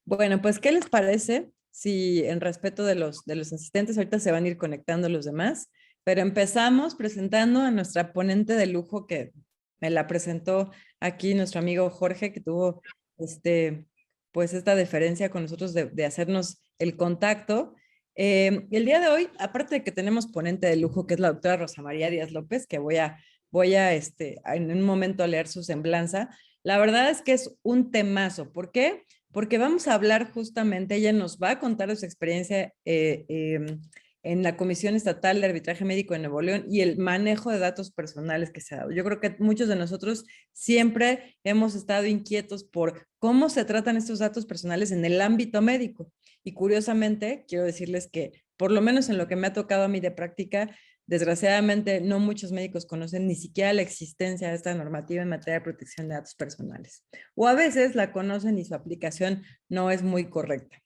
Bueno, pues, ¿qué les parece si en respeto de los asistentes ahorita se van a ir conectando los demás? Pero empezamos presentando a nuestra ponente de lujo que me la presentó aquí nuestro amigo Jorge, que tuvo este, pues esta deferencia con nosotros de hacernos el contacto. El día de hoy, aparte de que tenemos ponente de lujo, que es la doctora Rosa María Díaz López, que voy a en un momento a leer su semblanza, la verdad es que es un temazo. ¿Por qué? Porque vamos a hablar justamente, ella nos va a contar de su experiencia en la Comisión Estatal de Arbitraje Médico de Nuevo León y el manejo de datos personales que se ha dado. Yo creo que muchos de nosotros siempre hemos estado inquietos por cómo se tratan estos datos personales en el ámbito médico. Y curiosamente, quiero decirles que, por lo menos en lo que me ha tocado a mí de práctica, desgraciadamente no muchos médicos conocen ni siquiera la existencia de esta normativa en materia de protección de datos personales. O a veces la conocen y su aplicación no es muy correcta.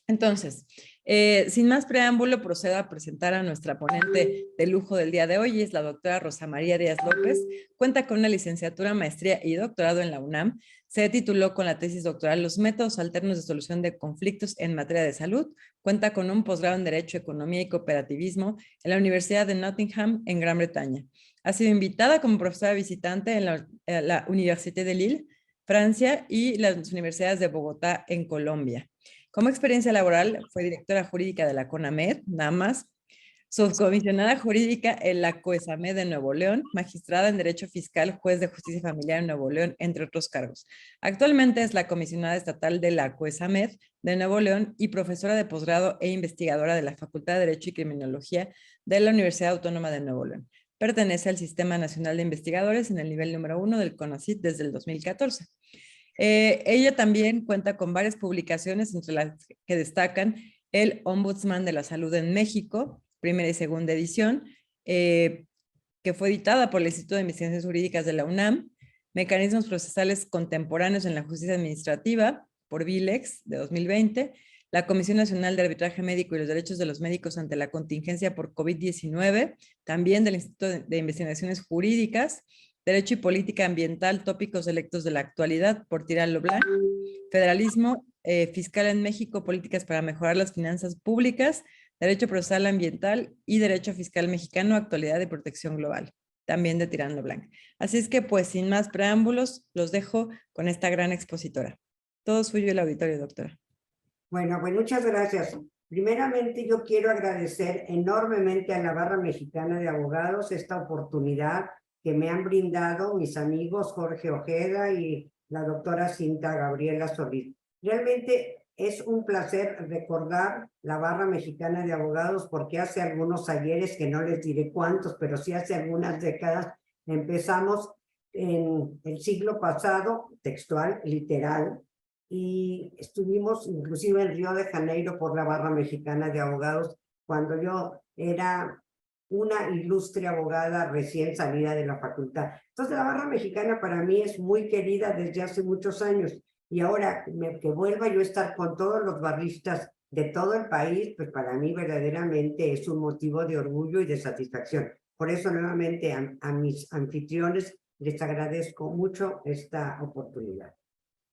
Entonces, sin más preámbulo, procedo a presentar a nuestra ponente de lujo del día de hoy, es la doctora Rosa María Díaz López. Cuenta con una licenciatura, maestría y doctorado en la UNAM. Se tituló con la tesis doctoral Los métodos alternos de solución de conflictos en materia de salud. Cuenta con un posgrado en Derecho, Economía y Cooperativismo en la Universidad de Nottingham, en Gran Bretaña. Ha sido invitada como profesora visitante en la Université de Lille, Francia, y las universidades de Bogotá, en Colombia. Como experiencia laboral, fue directora jurídica de la CONAMED, nada más, subcomisionada jurídica en la COESAMED de Nuevo León, magistrada en Derecho Fiscal, juez de Justicia Familiar en Nuevo León, entre otros cargos. Actualmente es la comisionada estatal de la COESAMED de Nuevo León y profesora de posgrado e investigadora de la Facultad de Derecho y Criminología de la Universidad Autónoma de Nuevo León. Pertenece al Sistema Nacional de Investigadores en el nivel número 1 del CONACYT desde el 2014. Ella también cuenta con varias publicaciones, entre las que destacan El Ombudsman de la Salud en México, primera y segunda edición, que fue editada por el Instituto de Investigaciones Jurídicas de la UNAM, Mecanismos Procesales Contemporáneos en la Justicia Administrativa, por VILEX, de 2020, la Comisión Nacional de Arbitraje Médico y los Derechos de los Médicos ante la Contingencia por COVID-19, también del Instituto de Investigaciones Jurídicas, Derecho y Política Ambiental, tópicos electos de la actualidad, por Tirán Leblanc, Federalismo Fiscal en México, políticas para mejorar las finanzas públicas, Derecho Procesal Ambiental y Derecho Fiscal Mexicano, actualidad y protección global, también de Tirán Leblanc. Así es que, pues, sin más preámbulos, los dejo con esta gran expositora. Todo suyo el auditorio, doctora. Bueno, pues muchas gracias. Primeramente, yo quiero agradecer enormemente a la Barra Mexicana de Abogados esta oportunidad que me han brindado mis amigos Jorge Ojeda y la doctora Cinta Gabriela Solís. Realmente es un placer recordar la Barra Mexicana de Abogados porque hace algunos ayeres, que no les diré cuántos, pero sí hace algunas décadas, empezamos en el siglo pasado, textual, literal, y estuvimos inclusive en Río de Janeiro por la Barra Mexicana de Abogados cuando yo era una ilustre abogada recién salida de la facultad. Entonces la Barra Mexicana para mí es muy querida desde hace muchos años y ahora que vuelva yo a estar con todos los barristas de todo el país, pues para mí verdaderamente es un motivo de orgullo y de satisfacción. Por eso nuevamente a mis anfitriones les agradezco mucho esta oportunidad.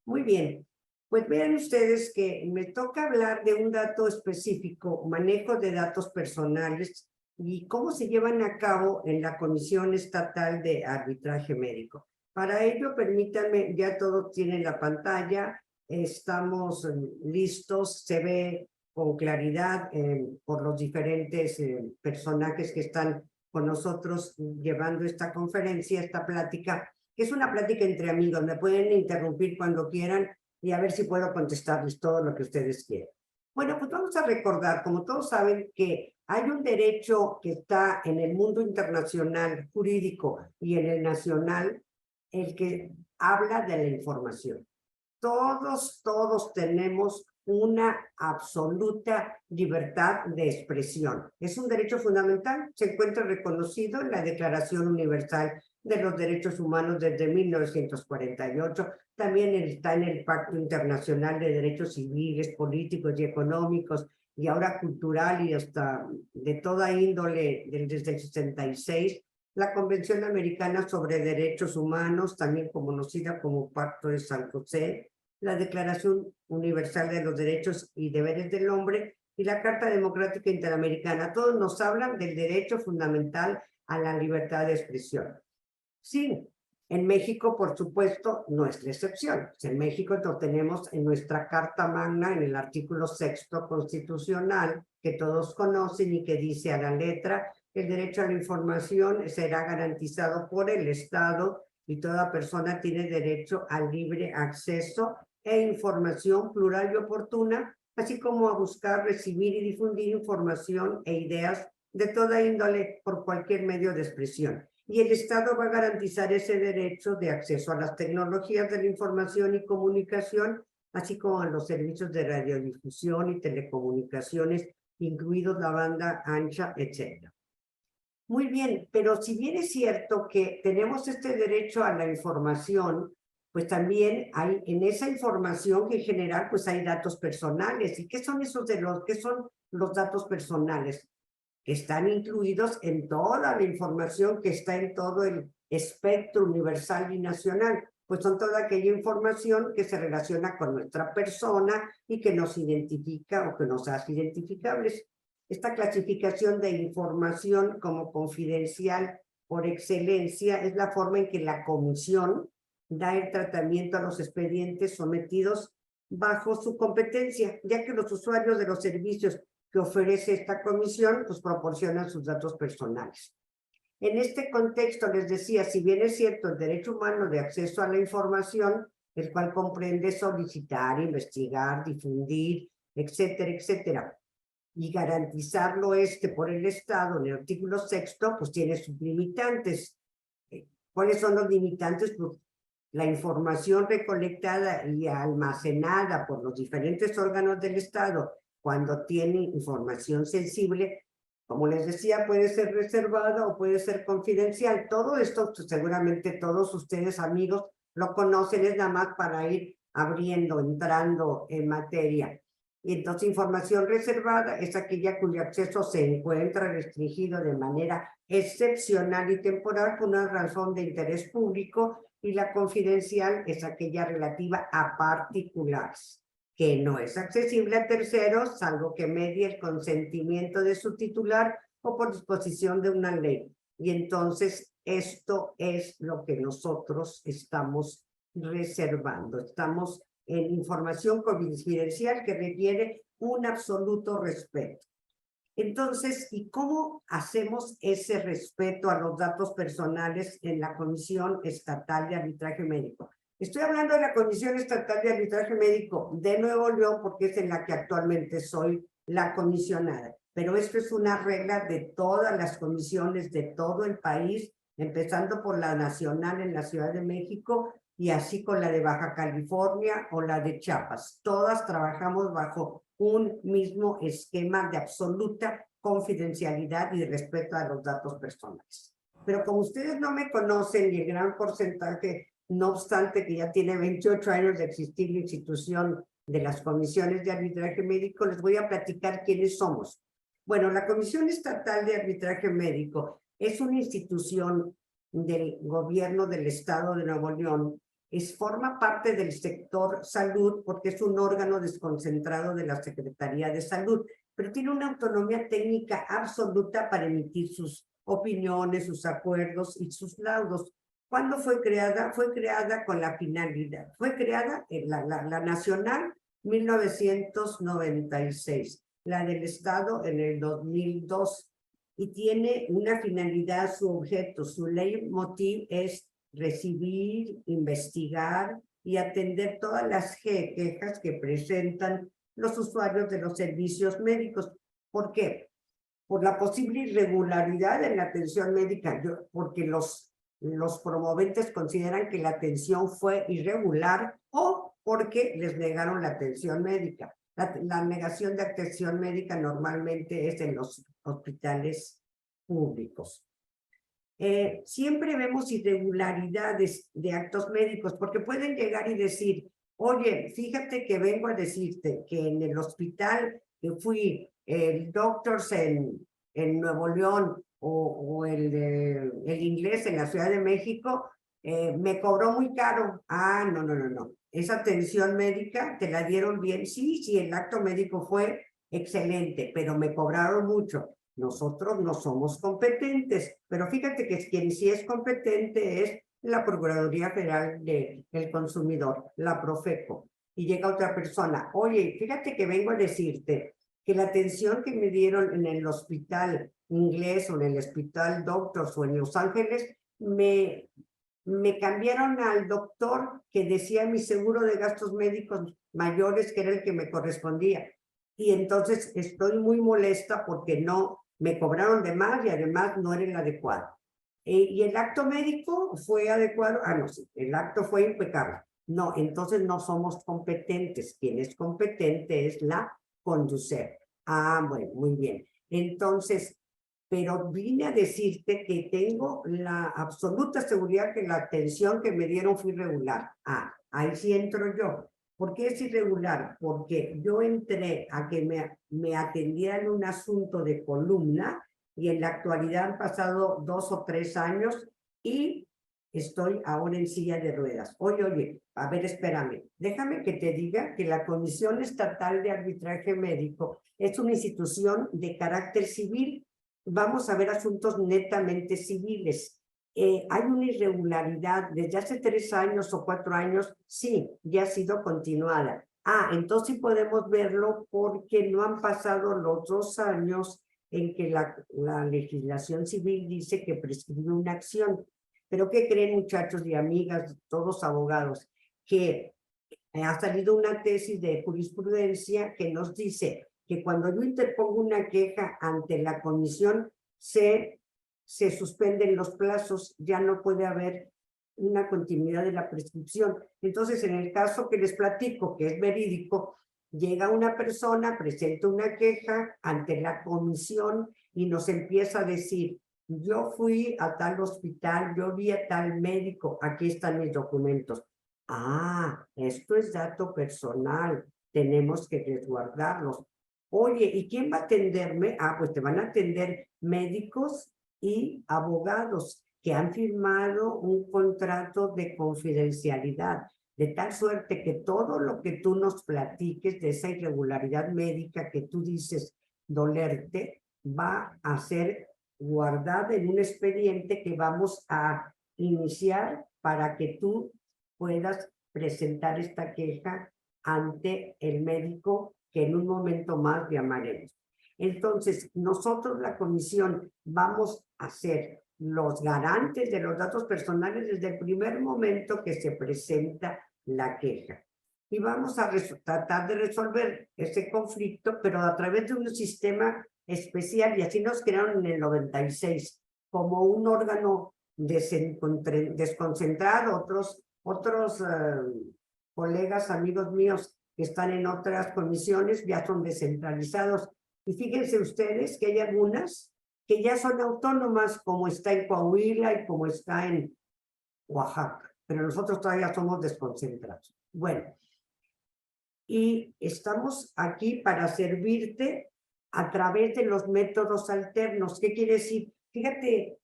Muy bien, pues vean ustedes que me toca hablar de un dato específico, manejo de datos personales y cómo se llevan a cabo en la Comisión Estatal de Arbitraje Médico. Para ello, permítanme, ya todos tienen la pantalla, estamos listos, se ve con claridad por los diferentes personajes que están con nosotros llevando esta conferencia, esta plática, que es una plática entre amigos, me pueden interrumpir cuando quieran y a ver si puedo contestarles todo lo que ustedes quieran. Bueno, pues vamos a recordar, como todos saben, que hay un derecho que está en el mundo internacional jurídico y en el nacional, el que habla de la información. Todos tenemos una absoluta libertad de expresión. Es un derecho fundamental, se encuentra reconocido en la Declaración Universal de los Derechos Humanos desde 1948, también está en el Pacto Internacional de Derechos Civiles, Políticos y Económicos, y ahora cultural y hasta de toda índole desde el 66, la Convención Americana sobre Derechos Humanos, también conocida como Pacto de San José, la Declaración Universal de los Derechos y Deberes del Hombre y la Carta Democrática Interamericana. Todos nos hablan del derecho fundamental a la libertad de expresión. Sí, en México, por supuesto, no es la excepción. En México lo tenemos en nuestra Carta Magna, en el artículo 6º constitucional, que todos conocen y que dice a la letra: el derecho a la información será garantizado por el Estado y toda persona tiene derecho al libre acceso e información plural y oportuna, así como a buscar, recibir y difundir información e ideas de toda índole por cualquier medio de expresión. Y el Estado va a garantizar ese derecho de acceso a las tecnologías de la información y comunicación, así como a los servicios de radiodifusión y telecomunicaciones, incluidos la banda ancha, etc. Muy bien, pero si bien es cierto que tenemos este derecho a la información, pues también hay en esa información que en general pues hay datos personales. ¿Y qué son esos qué son los datos personales? Que están incluidos en toda la información que está en todo el espectro universal y nacional, pues son toda aquella información que se relaciona con nuestra persona y que nos identifica o que nos hace identificables. Esta clasificación de información como confidencial por excelencia es la forma en que la comisión da el tratamiento a los expedientes sometidos bajo su competencia, ya que los usuarios de los servicios que ofrece esta comisión, pues proporcionan sus datos personales. En este contexto, les decía, si bien es cierto el derecho humano de acceso a la información, el cual comprende solicitar, investigar, difundir, etcétera, etcétera, y garantizarlo por el Estado en el artículo 6º, pues tiene sus limitantes. ¿Cuáles son los limitantes? Pues la información recolectada y almacenada por los diferentes órganos del Estado cuando tiene información sensible, como les decía, puede ser reservada o puede ser confidencial. Todo esto, pues, seguramente todos ustedes, amigos, lo conocen, es nada más para ir abriendo, entrando en materia. Y entonces, información reservada es aquella cuyo acceso se encuentra restringido de manera excepcional y temporal por una razón de interés público, y la confidencial es aquella relativa a particulares, que no es accesible a terceros, salvo que medie el consentimiento de su titular o por disposición de una ley. Y entonces esto es lo que nosotros estamos reservando. Estamos en información confidencial que requiere un absoluto respeto. Entonces, ¿y cómo hacemos ese respeto a los datos personales en la Comisión Estatal de Arbitraje Médico? Estoy hablando de la Comisión Estatal de Arbitraje Médico de Nuevo León porque es en la que actualmente soy la comisionada. Pero esto es una regla de todas las comisiones de todo el país, empezando por la nacional en la Ciudad de México y así con la de Baja California o la de Chiapas. Todas trabajamos bajo un mismo esquema de absoluta confidencialidad y respeto a los datos personales. Pero como ustedes no me conocen y el gran porcentaje, no obstante que ya tiene 28 años de existir la institución de las comisiones de arbitraje médico, les voy a platicar quiénes somos. Bueno, la Comisión Estatal de Arbitraje Médico es una institución del gobierno del Estado de Nuevo León. Forma parte del sector salud porque es un órgano desconcentrado de la Secretaría de Salud, pero tiene una autonomía técnica absoluta para emitir sus opiniones, sus acuerdos y sus laudos. ¿Cuándo fue creada? Fue creada con la finalidad, fue creada la nacional 1996, la del Estado en el 2002, y tiene una finalidad, su objeto, su leitmotiv es recibir, investigar y atender todas las quejas que presentan los usuarios de los servicios médicos. ¿Por qué? Por la posible irregularidad en la atención médica, porque los promoventes consideran que la atención fue irregular o porque les negaron la atención médica. La negación de atención médica normalmente es en los hospitales públicos. Siempre vemos irregularidades de actos médicos, porque pueden llegar y decir, oye, fíjate que vengo a decirte que en el hospital que fui, el Doctors en Nuevo León o el Inglés en la Ciudad de México, Me cobró muy caro. Ah, no, no, no, no. Esa atención médica te la dieron bien. Sí, sí, el acto médico fue excelente, pero me cobraron mucho. Nosotros no somos competentes, pero fíjate que quien sí es competente es la Procuraduría Federal del Consumidor, la Profeco. Y llega otra persona, oye, fíjate que vengo a decirte que la atención que me dieron en el hospital inglés o en el hospital Doctors o en Los Ángeles, me cambiaron al doctor que decía mi seguro de gastos médicos mayores, que era el que me correspondía. Y entonces estoy muy molesta porque no me cobraron de más y además no era el adecuado. ¿Y el acto médico fue adecuado? Ah, no, sí, el acto fue impecable. No, entonces no somos competentes. Quien es competente es la conducir. Ah, bueno, muy bien. Entonces, pero vine a decirte que tengo la absoluta seguridad que la atención que me dieron fue irregular. Ah, ahí sí entro yo. ¿Por qué es irregular? Porque yo entré a que me atendieran un asunto de columna y en la actualidad han pasado 2 o 3 años y estoy ahora en silla de ruedas. Oye, a ver, espérame, déjame que te diga que la Comisión Estatal de Arbitraje Médico es una institución de carácter civil. Vamos a ver asuntos netamente civiles. Hay una irregularidad desde hace 3 años o 4 años, sí, ya ha sido continuada. Ah, entonces sí podemos verlo porque no han pasado los 2 años en que la legislación civil dice que prescribe una acción. Pero ¿qué creen, muchachos y amigas, todos abogados? Que ha salido una tesis de jurisprudencia que nos dice que cuando yo interpongo una queja ante la comisión, se suspenden los plazos, ya no puede haber una continuidad de la prescripción. Entonces, en el caso que les platico, que es verídico, llega una persona, presenta una queja ante la comisión y nos empieza a decir, yo fui a tal hospital, yo vi a tal médico, aquí están mis documentos. Ah, esto es dato personal, tenemos que resguardarlos. Oye, ¿y quién va a atenderme? Ah, pues te van a atender médicos y abogados que han firmado un contrato de confidencialidad, de tal suerte que todo lo que tú nos platiques de esa irregularidad médica que tú dices dolerte, va a ser guardada en un expediente que vamos a iniciar para que tú puedas presentar esta queja ante el médico que en un momento más llamaremos. Entonces, nosotros, la comisión, vamos a ser los garantes de los datos personales desde el primer momento que se presenta la queja. Y vamos a tratar de resolver ese conflicto, pero a través de un sistema especial, y así nos crearon en el 96, como un órgano desconcentrado. Otros colegas, amigos míos que están en otras comisiones ya son descentralizados. Y fíjense ustedes que hay algunas que ya son autónomas, como está en Coahuila y como está en Oaxaca, pero nosotros todavía somos desconcentrados. Bueno, y estamos aquí para servirte a través de los métodos alternos. ¿Qué quiere decir? Fíjate,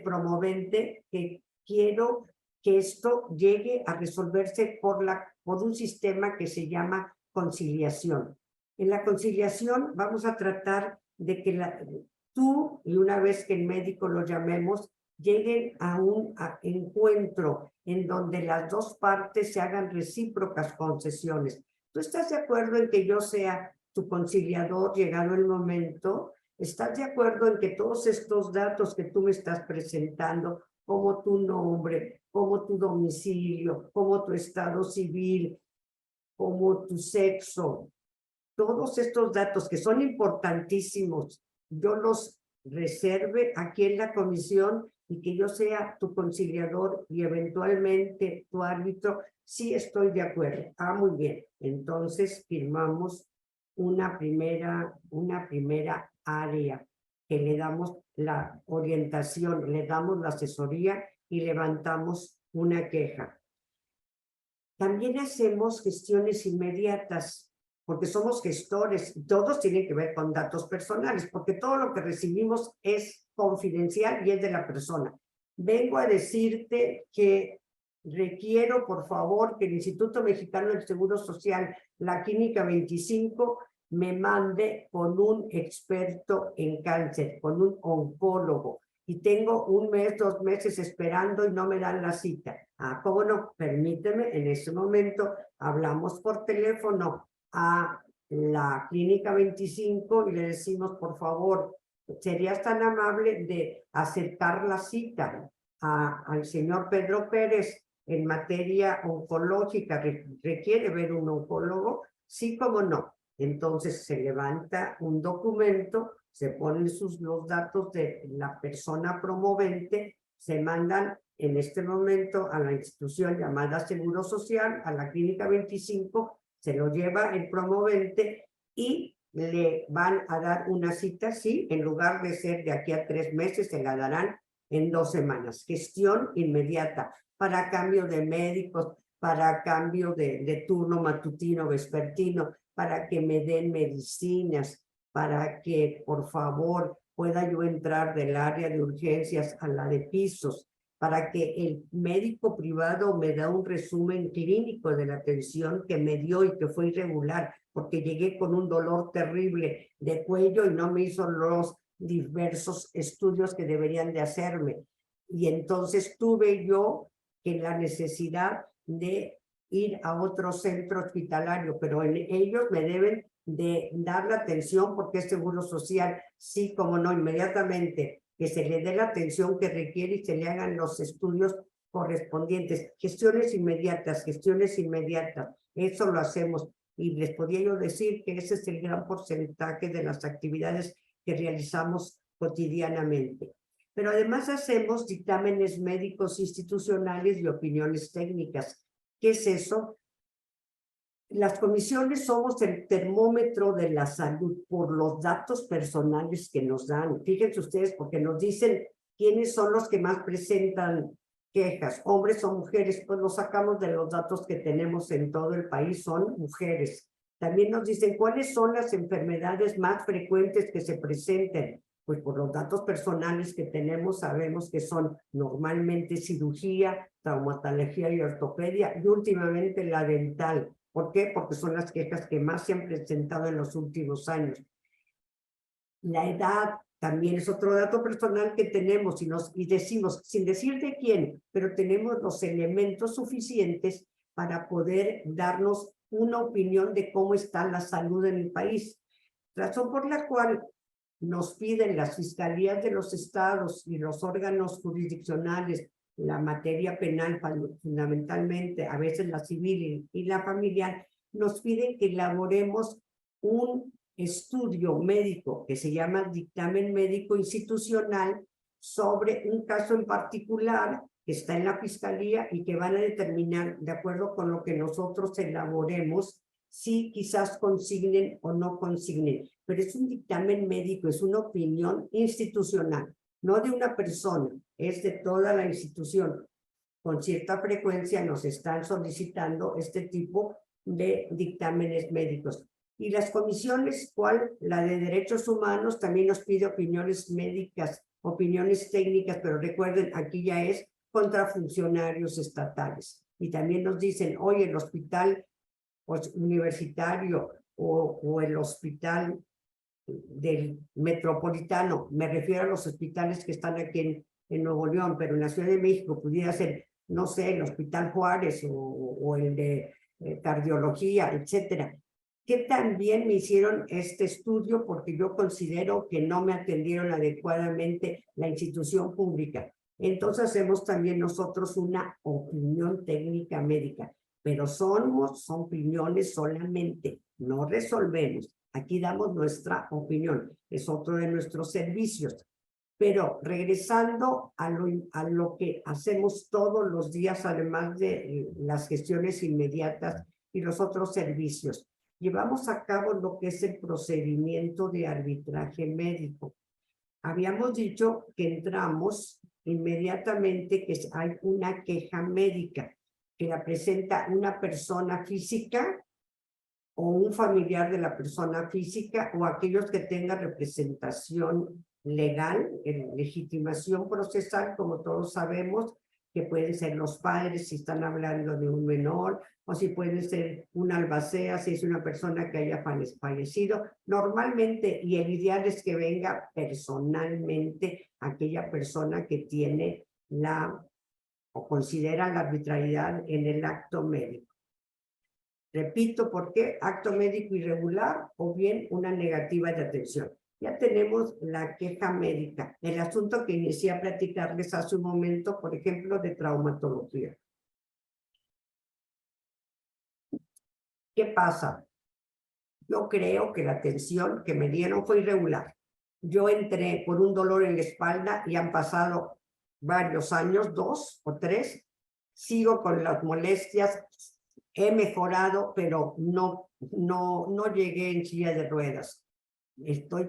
promovente, que quiero que esto llegue a resolverse por un sistema que se llama conciliación. En la conciliación vamos a tratar de que tú, y una vez que el médico lo llamemos, lleguen a un encuentro en donde las dos partes se hagan recíprocas concesiones. ¿Tú estás de acuerdo en que yo sea tu conciliador llegado el momento? ¿Estás de acuerdo en que todos estos datos que tú me estás presentando, como tu nombre, como tu domicilio, como tu estado civil, como tu sexo, todos estos datos que son importantísimos, yo los reserve aquí en la comisión y que yo sea tu conciliador y eventualmente tu árbitro? Sí, estoy de acuerdo. Ah, muy bien. Entonces firmamos una primera área que le damos la orientación, le damos la asesoría y levantamos una queja. También hacemos gestiones inmediatas, porque somos gestores, todos tienen que ver con datos personales, porque todo lo que recibimos es confidencial y es de la persona. vengo a decirte que requiero, por favor, que el Instituto Mexicano del Seguro Social, la Clínica 25, me mande con un experto en cáncer, con un oncólogo. Y tengo 1 mes, 2 meses esperando y no me dan la cita. Ah, ¿cómo no? Permíteme, en ese momento hablamos por teléfono a la Clínica 25 y le decimos, por favor, ¿serías tan amable de aceptar la cita al señor Pedro Pérez en materia oncológica? ¿Requiere ver un oncólogo? Sí, cómo no. Entonces se levanta un documento, se ponen los datos de la persona promovente, se mandan en este momento a la institución llamada Seguro Social, a la Clínica 25, se lo lleva el promovente y le van a dar una cita, sí, en lugar de ser de aquí a 3 meses, se la darán en 2 semanas. Gestión inmediata para cambio de médicos, para cambio de turno matutino, vespertino, para que me den medicinas, para que, por favor, pueda yo entrar del área de urgencias a la de pisos, para que el médico privado me da un resumen clínico de la atención que me dio y que fue irregular, porque llegué con un dolor terrible de cuello y no me hizo los diversos estudios que deberían de hacerme. Y entonces tuve yo que la necesidad de ir a otro centro hospitalario, pero ellos me deben de dar la atención porque es seguro social, sí, como no, inmediatamente que se le dé la atención que requiere y se le hagan los estudios correspondientes. Gestiones inmediatas, eso lo hacemos. Y les podía yo decir que ese es el gran porcentaje de las actividades que realizamos cotidianamente. Pero además hacemos dictámenes médicos institucionales y opiniones técnicas. ¿Qué es eso? Las comisiones somos el termómetro de la salud por los datos personales que nos dan. Fíjense ustedes, porque nos dicen quiénes son los que más presentan quejas, hombres o mujeres, pues lo sacamos de los datos que tenemos en todo el país, son mujeres. También nos dicen cuáles son las enfermedades más frecuentes que se presenten. Pues por los datos personales que tenemos sabemos que son normalmente cirugía, traumatología y ortopedia y últimamente la dental. ¿Por qué? Porque son las quejas que más se han presentado en los últimos años. La edad también es otro dato personal que tenemos y decimos, sin decir de quién, pero tenemos los elementos suficientes para poder darnos una opinión de cómo está la salud en el país. Razón por la cual nos piden las fiscalías de los estados y los órganos jurisdiccionales, la materia penal fundamentalmente, a veces la civil y la familiar, nos piden que elaboremos un estudio médico que se llama dictamen médico institucional sobre un caso en particular que está en la fiscalía y que van a determinar, de acuerdo con lo que nosotros elaboremos, si quizás consignen o no consignen. Pero es un dictamen médico, es una opinión institucional, no de una persona, es de toda la institución. Con cierta frecuencia nos están solicitando este tipo de dictámenes médicos. Y las comisiones, ¿cuál? La de derechos humanos también nos pide opiniones médicas, opiniones técnicas, pero recuerden, aquí ya es contra funcionarios estatales. Y también nos dicen, oye, el hospital universitario o el hospital del metropolitano, me refiero a los hospitales que están aquí en Nuevo León, pero en la Ciudad de México pudiera ser, no sé, el Hospital Juárez o el de cardiología, etcétera, que también me hicieron este estudio porque yo considero que no me atendieron adecuadamente la institución pública. Entonces hacemos también nosotros una opinión técnica médica, pero son opiniones solamente, no resolvemos. Aquí damos nuestra opinión, es otro de nuestros servicios. Pero regresando a lo que hacemos todos los días, además de las gestiones inmediatas y los otros servicios, llevamos a cabo lo que es el procedimiento de arbitraje médico. Habíamos dicho que entramos inmediatamente que hay una queja médica que la presenta una persona física o un familiar de la persona física o aquellos que tengan representación legal, en legitimación procesal, como todos sabemos, que pueden ser los padres si están hablando de un menor, o si puede ser un albacea si es una persona que haya fallecido. Normalmente, y el ideal es que venga personalmente aquella persona que tiene o considera la arbitrariedad en el acto médico. Repito, ¿por qué? Acto médico irregular o bien una negativa de atención. Ya tenemos la queja médica, el asunto que inicié a platicarles hace un momento, por ejemplo, de traumatología. ¿Qué pasa? Yo creo que la atención que me dieron fue irregular. Yo entré por un dolor en la espalda y han pasado varios años, 2 o 3. Sigo con las molestias, he mejorado, pero no llegué en silla de ruedas. Estoy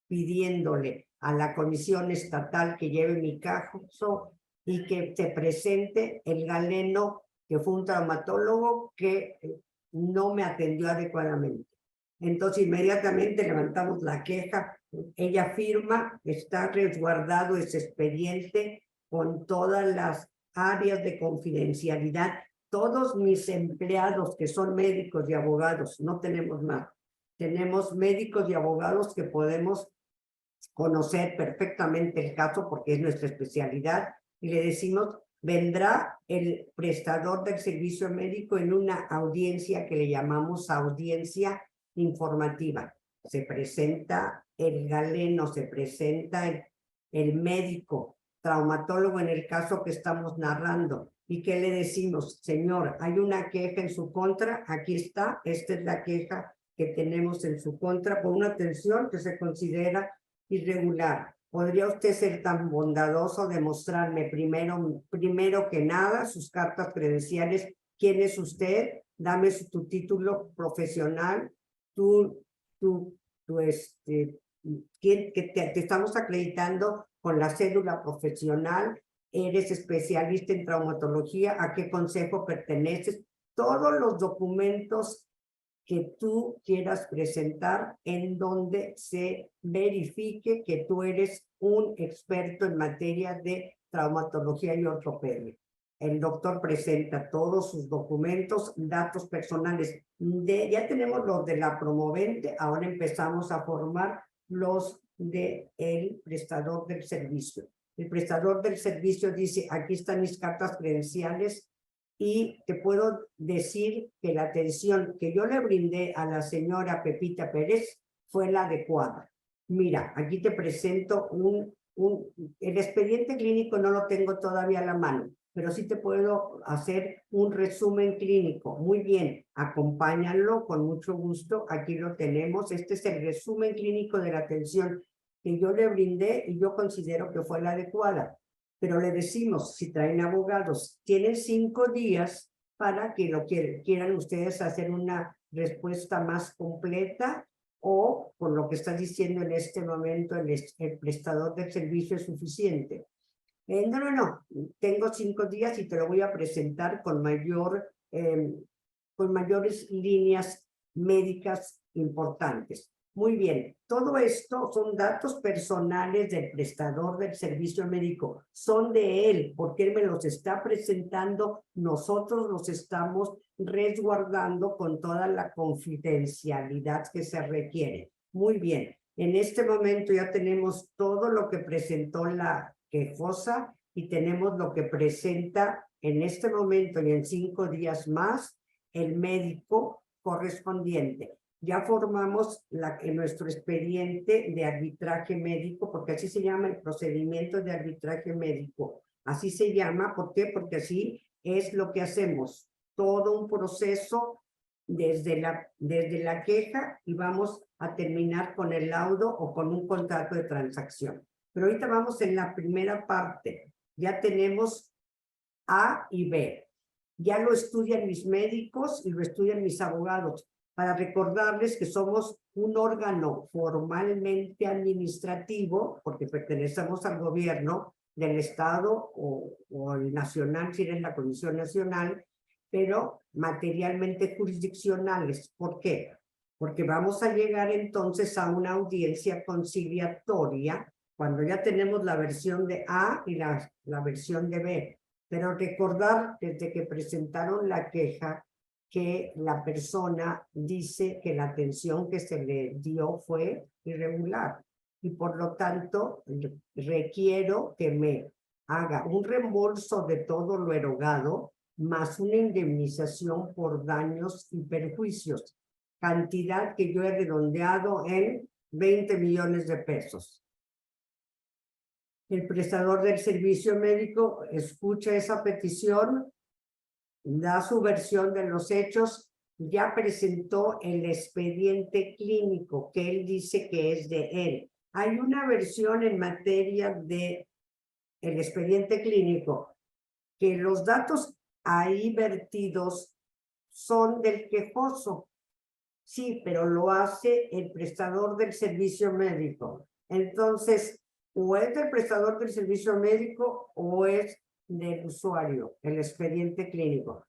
pidiéndole a la comisión estatal que lleve mi caso y que se presente el galeno, que fue un traumatólogo que no me atendió adecuadamente. Entonces inmediatamente levantamos la queja, ella firma, está resguardado ese expediente con todas las áreas de confidencialidad. Todos mis empleados que son médicos y abogados, no tenemos más. Tenemos médicos y abogados que podemos conocer perfectamente el caso porque es nuestra especialidad y le decimos, vendrá el prestador del servicio médico en una audiencia que le llamamos audiencia informativa. Se presenta el galeno, se presenta el médico, traumatólogo en el caso que estamos narrando. ¿Y qué le decimos? Señor, hay una queja en su contra, aquí está, esta es la queja que tenemos en su contra por una atención que se considera irregular. ¿Podría usted ser tan bondadoso de mostrarme primero que nada sus cartas credenciales? ¿Quién es usted? Dame tu título profesional. ¿Quién, que te estamos acreditando con la cédula profesional? ¿Eres especialista en traumatología? ¿A qué consejo perteneces? Todos los documentos que tú quieras presentar en donde se verifique que tú eres un experto en materia de traumatología y ortopedia. El doctor presenta todos sus documentos, datos personales. Ya tenemos los de la promovente, ahora empezamos a formar los del prestador del servicio. El prestador del servicio dice, aquí están mis cartas credenciales, y te puedo decir que la atención que yo le brindé a la señora Pepita Pérez fue la adecuada. Mira, aquí te presento el expediente clínico no lo tengo todavía a la mano, pero sí te puedo hacer un resumen clínico. Muy bien, acompáñalo con mucho gusto. Aquí lo tenemos. Este es el resumen clínico de la atención que yo le brindé y yo considero que fue la adecuada. Pero le decimos, si traen abogados, tienen 5 días para que lo quieran ustedes hacer una respuesta más completa o por lo que está diciendo en este momento el prestador del servicio es suficiente. No, tengo 5 días y te lo voy a presentar con mayores líneas médicas importantes. Muy bien, todo esto son datos personales del prestador del servicio médico, son de él, porque él me los está presentando, nosotros los estamos resguardando con toda la confidencialidad que se requiere. Muy bien, en este momento ya tenemos todo lo que presentó la quejosa y tenemos lo que presenta en este momento y en 5 días más el médico correspondiente. Ya formamos nuestro expediente de arbitraje médico, porque así se llama el procedimiento de arbitraje médico. Así se llama, ¿por qué? Porque así es lo que hacemos. Todo un proceso desde la queja y vamos a terminar con el laudo o con un contrato de transacción. Pero ahorita vamos en la primera parte. Ya tenemos A y B. Ya lo estudian mis médicos y lo estudian mis abogados, para recordarles que somos un órgano formalmente administrativo, porque pertenecemos al gobierno del Estado o el nacional, si eres la Comisión Nacional, pero materialmente jurisdiccionales. ¿Por qué? Porque vamos a llegar entonces a una audiencia conciliatoria cuando ya tenemos la versión de A y la versión de B. Pero recordar desde que presentaron la queja que la persona dice que la atención que se le dio fue irregular y por lo tanto requiero que me haga un reembolso de todo lo erogado más una indemnización por daños y perjuicios, cantidad que yo he redondeado en 20 millones de pesos. El prestador del servicio médico escucha esa petición, da su versión de los hechos, ya presentó el expediente clínico que él dice que es de él. Hay una versión en materia de el expediente clínico que los datos ahí vertidos son del quejoso. Sí, pero lo hace el prestador del servicio médico. Entonces, o es del prestador del servicio médico o es del usuario, el expediente clínico.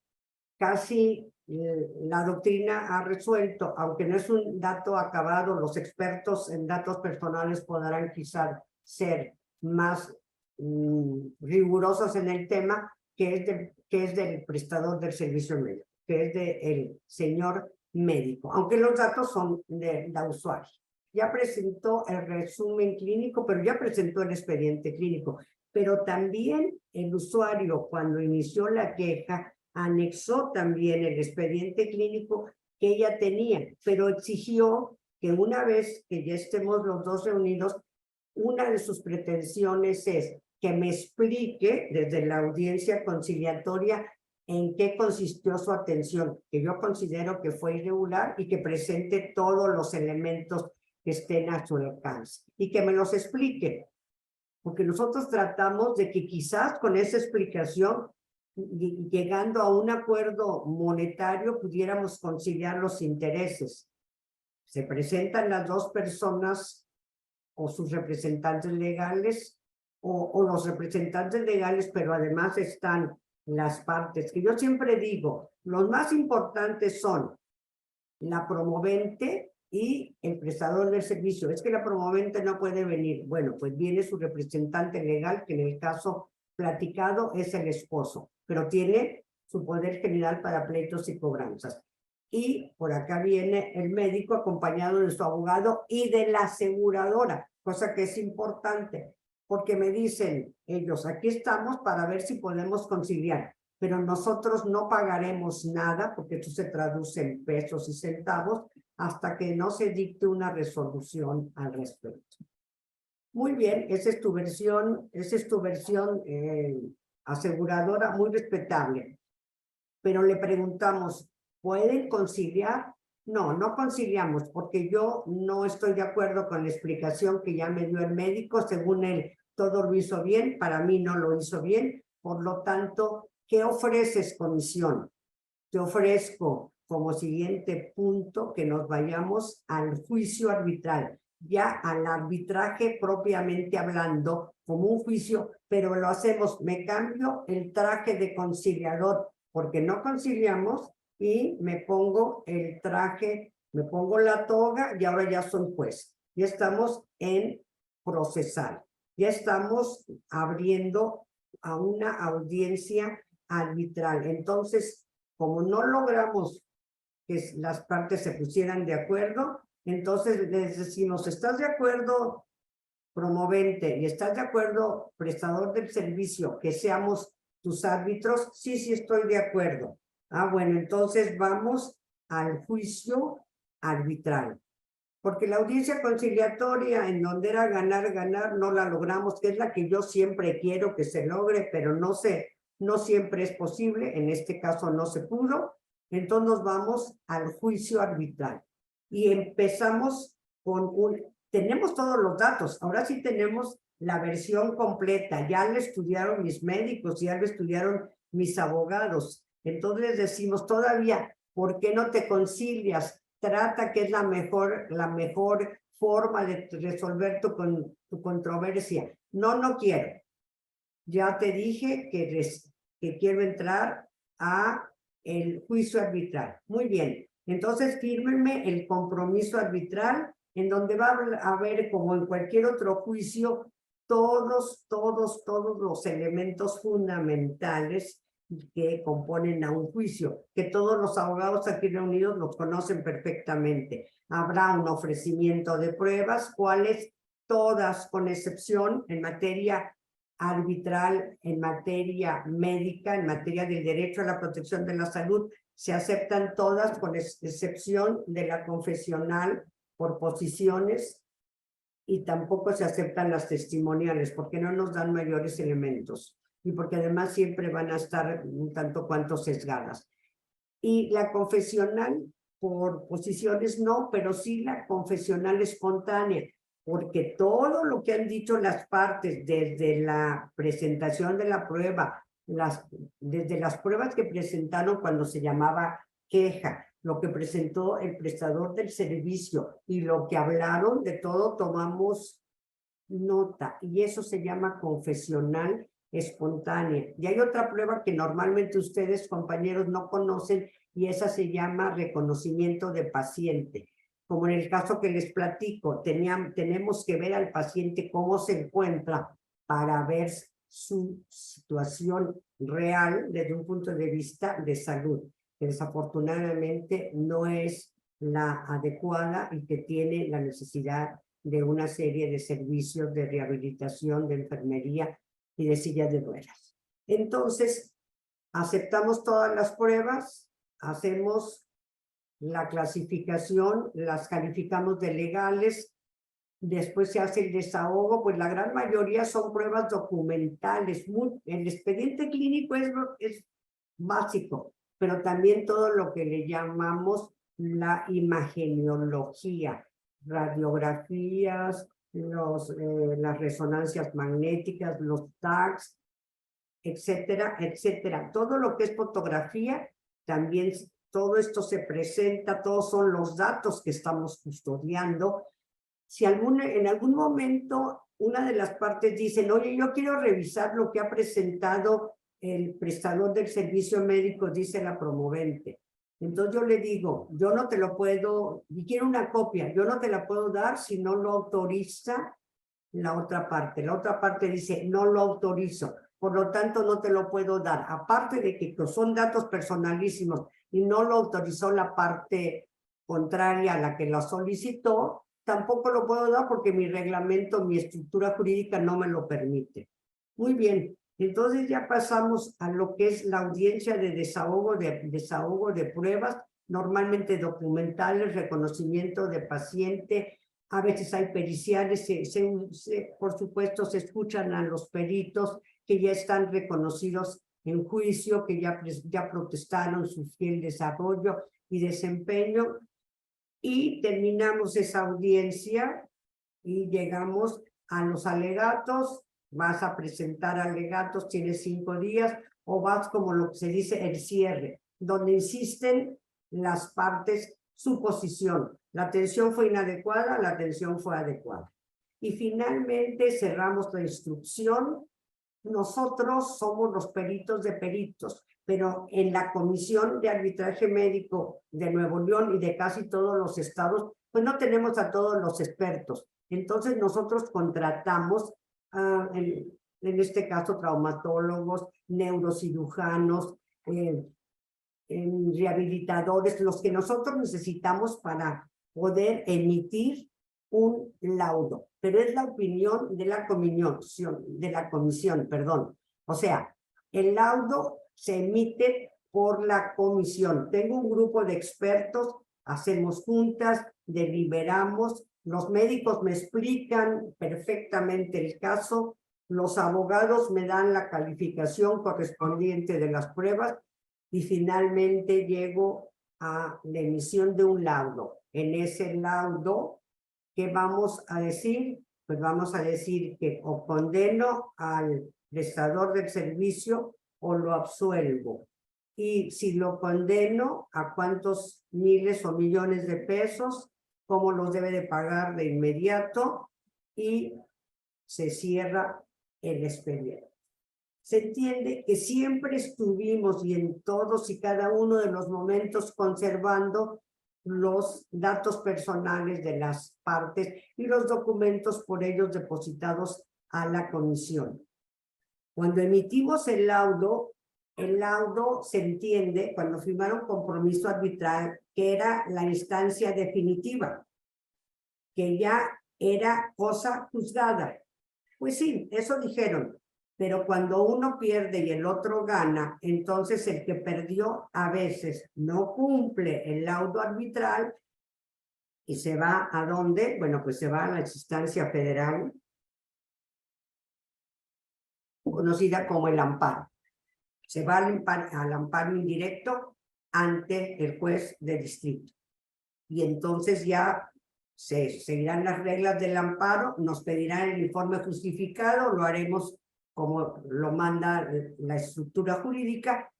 Casi la doctrina ha resuelto, aunque no es un dato acabado, los expertos en datos personales podrán quizás ser más rigurosos en el tema, que es del prestador del servicio médico, que es del señor médico, aunque los datos son de la usuaria. Ya presentó el resumen clínico, pero ya presentó el expediente clínico. Pero también el usuario, cuando inició la queja, anexó también el expediente clínico que ella tenía, pero exigió que una vez que ya estemos los dos reunidos, una de sus pretensiones es que me explique desde la audiencia conciliatoria en qué consistió su atención, que yo considero que fue irregular y que presente todos los elementos que estén a su alcance y que me los explique, porque nosotros tratamos de que quizás con esa explicación, llegando a un acuerdo monetario, pudiéramos conciliar los intereses. Se presentan las dos personas o sus representantes legales o los representantes legales, pero además están las partes, que yo siempre digo, los más importantes son la promovente y el prestador del servicio. Es que la promovente no puede venir. Bueno, pues viene su representante legal, que en el caso platicado es el esposo, pero tiene su poder general para pleitos y cobranzas. Y por acá viene el médico acompañado de su abogado y de la aseguradora, cosa que es importante, porque me dicen ellos, aquí estamos para ver si podemos conciliar, pero nosotros no pagaremos nada, porque esto se traduce en pesos y centavos, hasta que no se dicte una resolución al respecto. Muy bien, esa es tu versión aseguradora, muy respetable. Pero le preguntamos, ¿pueden conciliar? No, no conciliamos, porque yo no estoy de acuerdo con la explicación que ya me dio el médico. Según él, todo lo hizo bien, para mí no lo hizo bien. Por lo tanto, ¿qué ofreces, comisión? Te ofrezco como siguiente punto que nos vayamos al juicio arbitral, ya al arbitraje propiamente hablando, como un juicio, pero lo hacemos, me cambio el traje de conciliador, porque no conciliamos, y me pongo el traje, me pongo la toga y ahora ya soy juez. Ya estamos en procesal, ya estamos abriendo a una audiencia arbitral. Entonces, como no logramos que las partes se pusieran de acuerdo, entonces les decimos, ¿estás de acuerdo, promovente, y estás de acuerdo, prestador del servicio, que seamos tus árbitros? Sí, sí estoy de acuerdo. Bueno, entonces vamos al juicio arbitral. Porque la audiencia conciliatoria, en donde era ganar, ganar, no la logramos, que es la que yo siempre quiero que se logre, pero no siempre es posible. En este caso no se pudo. Entonces nos vamos al juicio arbitral. Y empezamos con tenemos todos los datos. Ahora sí tenemos la versión completa. Ya la estudiaron mis médicos, ya la estudiaron mis abogados. Entonces decimos todavía, ¿por qué no te concilias? Trata que es la mejor forma de resolver tu controversia. No quiero. Ya te dije que quiero entrar a el juicio arbitral. Muy bien. Entonces, fírmenme el compromiso arbitral, en donde va a haber, como en cualquier otro juicio, todos los elementos fundamentales que componen a un juicio, que todos los abogados aquí reunidos los conocen perfectamente. Habrá un ofrecimiento de pruebas, cuales todas, con excepción en materia arbitral, en materia médica, en materia del derecho a la protección de la salud, se aceptan todas con excepción de la confesional por posiciones, y tampoco se aceptan las testimoniales porque no nos dan mayores elementos y porque además siempre van a estar un tanto cuanto sesgadas. Y la confesional por posiciones no, pero sí la confesional espontánea, porque todo lo que han dicho las partes desde la presentación de la prueba, desde las pruebas que presentaron cuando se llamaba queja, lo que presentó el prestador del servicio y lo que hablaron, de todo tomamos nota, y eso se llama confesional espontánea. Y hay otra prueba que normalmente ustedes, compañeros, no conocen, y esa se llama reconocimiento de paciente. Como en el caso que les platico, tenemos que ver al paciente cómo se encuentra para ver su situación real desde un punto de vista de salud, que desafortunadamente no es la adecuada y que tiene la necesidad de una serie de servicios de rehabilitación, de enfermería y de silla de ruedas. Entonces, aceptamos todas las pruebas, hacemos la clasificación, las calificamos de legales, después se hace el desahogo, pues la gran mayoría son pruebas documentales. El expediente clínico es básico, pero también todo lo que le llamamos la imagenología, radiografías, las resonancias magnéticas, los tags, etcétera, etcétera. Todo lo que es fotografía, también todo esto se presenta, todos son los datos que estamos custodiando. Si en algún momento una de las partes dice, oye, yo quiero revisar lo que ha presentado el prestador del servicio médico, dice la promovente. Entonces yo le digo, yo no te lo puedo, y quiero una copia, yo no te la puedo dar si no lo autoriza la otra parte. La otra parte dice, no lo autorizo, por lo tanto no te lo puedo dar. Aparte de que son datos personalísimos y no lo autorizó la parte contraria a la que lo solicitó, tampoco lo puedo dar porque mi reglamento, mi estructura jurídica no me lo permite. Muy bien, entonces ya pasamos a lo que es la audiencia de desahogo de pruebas, normalmente documentales, reconocimiento de paciente. A veces hay periciales, por supuesto se escuchan a los peritos que ya están reconocidos en juicio, que ya protestaron su fiel desarrollo y desempeño, y terminamos esa audiencia y llegamos a los alegatos. Vas a presentar alegatos, tienes 5 días, o vas como lo que se dice el cierre, donde insisten las partes su posición. La atención fue inadecuada, la atención fue adecuada. Y finalmente cerramos la instrucción. Nosotros somos los peritos de peritos, pero en la Comisión de Arbitraje Médico de Nuevo León y de casi todos los estados, pues no tenemos a todos los expertos. Entonces nosotros contratamos, en este caso, traumatólogos, neurocirujanos, rehabilitadores, los que nosotros necesitamos para poder emitir un laudo, pero es la opinión de la comisión, perdón. O sea, el laudo se emite por la comisión. Tengo un grupo de expertos, hacemos juntas, deliberamos, los médicos me explican perfectamente el caso, los abogados me dan la calificación correspondiente de las pruebas y finalmente llego a la emisión de un laudo. En ese laudo, ¿qué vamos a decir? Pues vamos a decir que o condeno al prestador del servicio o lo absuelvo. Y si lo condeno, ¿a cuántos miles o millones de pesos? ¿Cómo los debe de pagar de inmediato? Y se cierra el expediente. Se entiende que siempre estuvimos y en todos y cada uno de los momentos conservando los datos personales de las partes y los documentos por ellos depositados a la comisión. Cuando emitimos el laudo se entiende, cuando firmaron compromiso arbitral, que era la instancia definitiva, que ya era cosa juzgada. Pues sí, eso dijeron, pero cuando uno pierde y el otro gana, entonces el que perdió a veces no cumple el laudo arbitral y se va ¿a dónde? Bueno, pues se va a la instancia federal, conocida como el amparo. Se va al amparo indirecto ante el juez de distrito. Y entonces ya se seguirán las reglas del amparo, nos pedirán el informe justificado, lo haremos como lo manda la estructura jurídica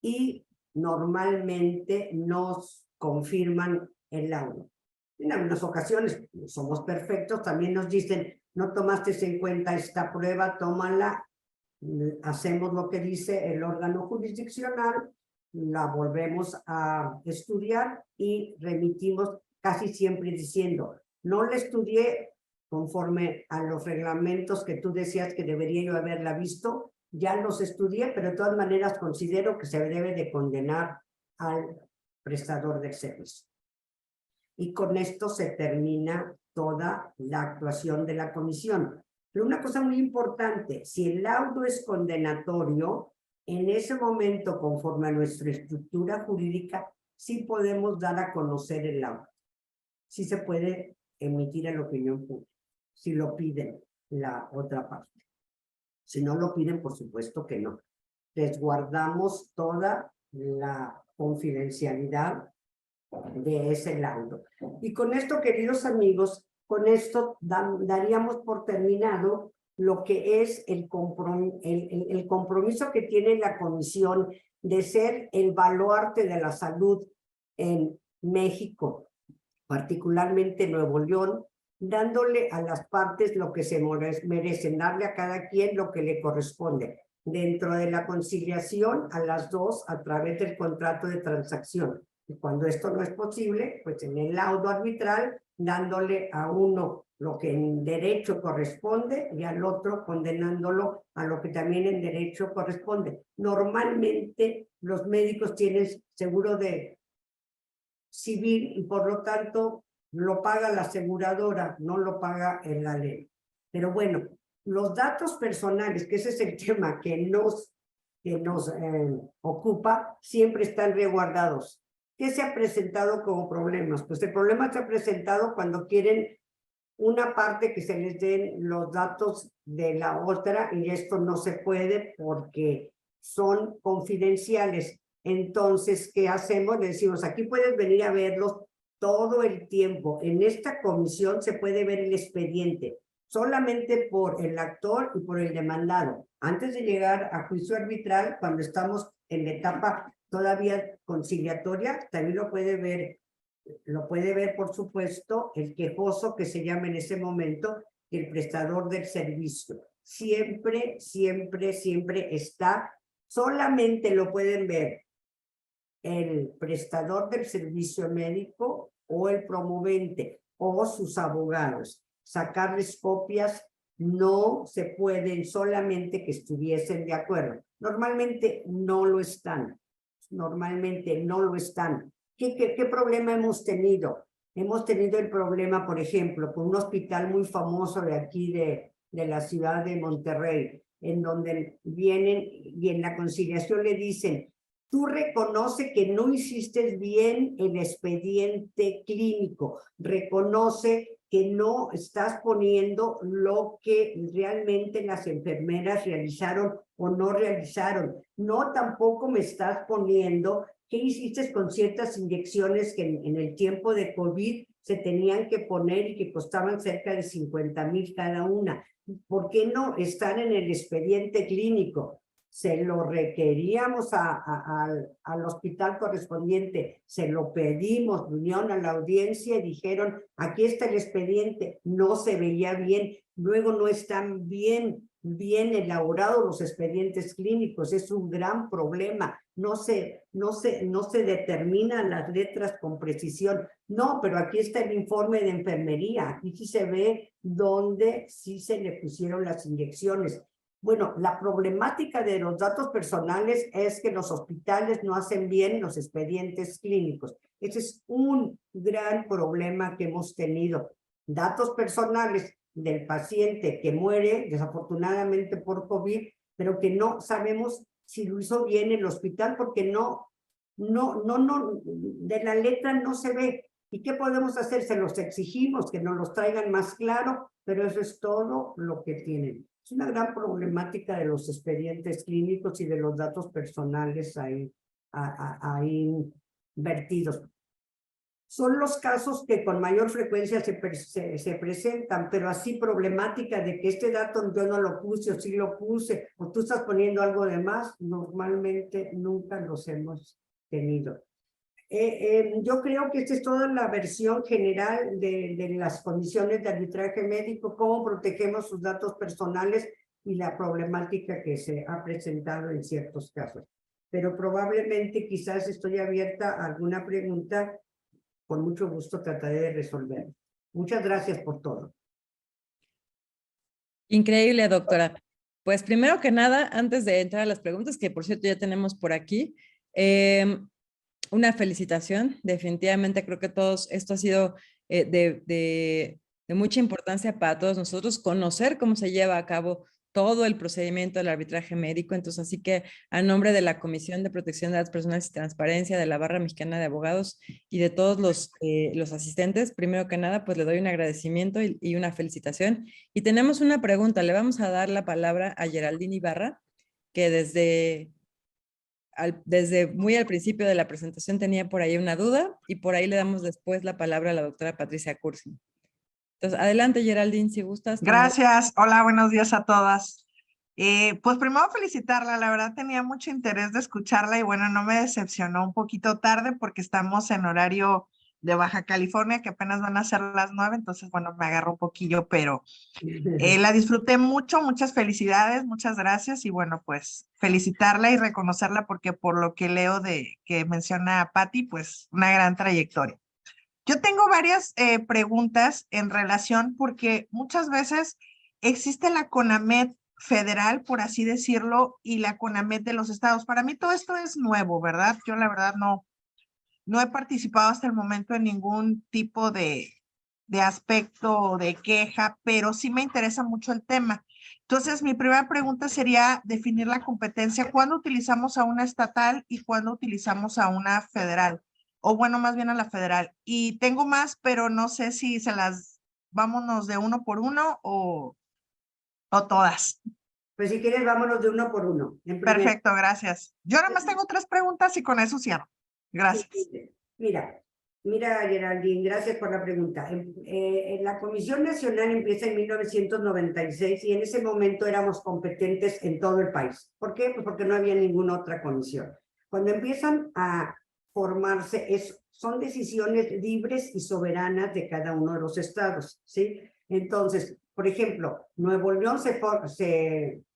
y normalmente nos confirman el laudo. En algunas ocasiones, somos perfectos, también nos dicen, no tomaste en cuenta esta prueba, tómala. Hacemos lo que dice el órgano jurisdiccional, la volvemos a estudiar y remitimos casi siempre diciendo, no la estudié conforme a los reglamentos que tú decías que debería yo haberla visto, ya los estudié, pero de todas maneras considero que se debe de condenar al prestador del servicio. Y con esto se termina toda la actuación de la comisión. Pero una cosa muy importante, si el laudo es condenatorio, en ese momento, conforme a nuestra estructura jurídica, sí podemos dar a conocer el laudo. Sí se puede emitir en la opinión pública, si lo piden la otra parte. Si no lo piden, por supuesto que no. Resguardamos toda la confidencialidad de ese laudo. Y con esto, queridos amigos, con esto daríamos por terminado lo que es el compromiso que tiene la comisión de ser el baluarte de la salud en México, particularmente Nuevo León, dándole a las partes lo que se merecen, darle a cada quien lo que le corresponde. Dentro de la conciliación, a las dos, a través del contrato de transacción. Y cuando esto no es posible, pues en el laudo arbitral, dándole a uno lo que en derecho corresponde y al otro condenándolo a lo que también en derecho corresponde. Normalmente los médicos tienen seguro de civil y por lo tanto lo paga la aseguradora, no lo paga en la ley. Pero bueno, los datos personales, que ese es el tema que nos ocupa, siempre están resguardados. ¿Qué se ha presentado como problemas? Pues el problema se ha presentado cuando quieren una parte que se les den los datos de la otra y esto no se puede porque son confidenciales. Entonces, ¿qué hacemos? Le decimos, aquí puedes venir a verlos todo el tiempo. En esta comisión se puede ver el expediente solamente por el actor y por el demandado. Antes de llegar a juicio arbitral, cuando estamos en la etapa todavía conciliatoria, también lo puede ver, por supuesto, el quejoso que se llama en ese momento el prestador del servicio. Siempre, siempre, siempre está, solamente lo pueden ver el prestador del servicio médico o el promovente o sus abogados. Sacarles copias no se pueden, solamente que estuviesen de acuerdo. Normalmente no lo están. Normalmente no lo están. ¿Qué problema hemos tenido? Hemos tenido el problema, por ejemplo, con un hospital muy famoso de aquí de la ciudad de Monterrey, en donde vienen y en la conciliación le dicen, tú reconoce que no hiciste bien el expediente clínico, reconoce que no estás poniendo lo que realmente las enfermeras realizaron o no realizaron. No, tampoco me estás poniendo qué hiciste con ciertas inyecciones que en el tiempo de COVID se tenían que poner y que costaban cerca de 50,000 cada una. ¿Por qué no están en el expediente clínico? Se lo requeríamos al hospital correspondiente, se lo pedimos, vinieron a la audiencia y dijeron, aquí está el expediente, no se veía bien, luego no están bien bien elaborados los expedientes clínicos, es un gran problema. No se determinan las letras con precisión. No, pero aquí está el informe de enfermería. Aquí sí se ve dónde sí se le pusieron las inyecciones. Bueno, la problemática de los datos personales es que los hospitales no hacen bien los expedientes clínicos. Ese es un gran problema que hemos tenido. Datos personales del paciente que muere desafortunadamente por COVID, pero que no sabemos si lo hizo bien el hospital porque de la letra no se ve. ¿Y qué podemos hacer? Se los exigimos que nos los traigan más claro, pero eso es todo lo que tienen. Es una gran problemática de los expedientes clínicos y de los datos personales ahí vertidos. Son los casos que con mayor frecuencia se presentan, pero así problemática de que este dato yo no lo puse o sí lo puse, o tú estás poniendo algo de más, normalmente nunca los hemos tenido. Yo creo que esta es toda la versión general de las condiciones de arbitraje médico, cómo protegemos sus datos personales y la problemática que se ha presentado en ciertos casos. Pero probablemente quizás estoy abierta a alguna pregunta, con mucho gusto trataré de resolver. Muchas gracias por todo. Increíble, doctora. Pues primero que nada, antes de entrar a las preguntas, que por cierto ya tenemos por aquí, una felicitación. Definitivamente creo que todos, esto ha sido de mucha importancia para todos nosotros, conocer cómo se lleva a cabo todo el procedimiento del arbitraje médico. Entonces, así que a nombre de la Comisión de Protección de Datos Personales y Transparencia de la Barra Mexicana de Abogados y de todos los asistentes, primero que nada, pues le doy un agradecimiento y una felicitación. Y tenemos una pregunta, le vamos a dar la palabra a Geraldine Ibarra, que desde muy al principio de la presentación tenía por ahí una duda y por ahí le damos después la palabra a la doctora Patricia Cursi. Entonces, adelante Geraldine, si gustas. Gracias. Hola, buenos días a todas. Pues primero felicitarla, la verdad tenía mucho interés de escucharla y bueno, no me decepcionó un poquito tarde porque estamos en horario de Baja California, que apenas van a ser las 9, entonces bueno, me agarró un poquillo, pero la disfruté mucho, muchas felicidades, muchas gracias y bueno, pues felicitarla y reconocerla porque por lo que leo de que menciona Patti, pues una gran trayectoria. Yo tengo varias preguntas en relación porque muchas veces existe la CONAMED federal, por así decirlo, y la CONAMED de los estados. Para mí todo esto es nuevo, ¿verdad? Yo la verdad no he participado hasta el momento en ningún tipo de aspecto o de queja, pero sí me interesa mucho el tema. Entonces, mi primera pregunta sería definir la competencia. ¿Cuándo utilizamos a una estatal y cuándo utilizamos a una federal? O bueno, más bien a la federal. Y tengo más, pero no sé si vámonos de uno por uno o todas. Pues si quieres, vámonos de uno por uno. Perfecto, gracias. Yo nada más tengo 3 preguntas y con eso cierro. Gracias. Sí, mira, Geraldine, gracias por la pregunta. La Comisión Nacional empieza en 1996 y en ese momento éramos competentes en todo el país. ¿Por qué? Pues porque no había ninguna otra comisión. Cuando empiezan a formarse, son decisiones libres y soberanas de cada uno de los estados, ¿sí? Entonces, por ejemplo, Nuevo León se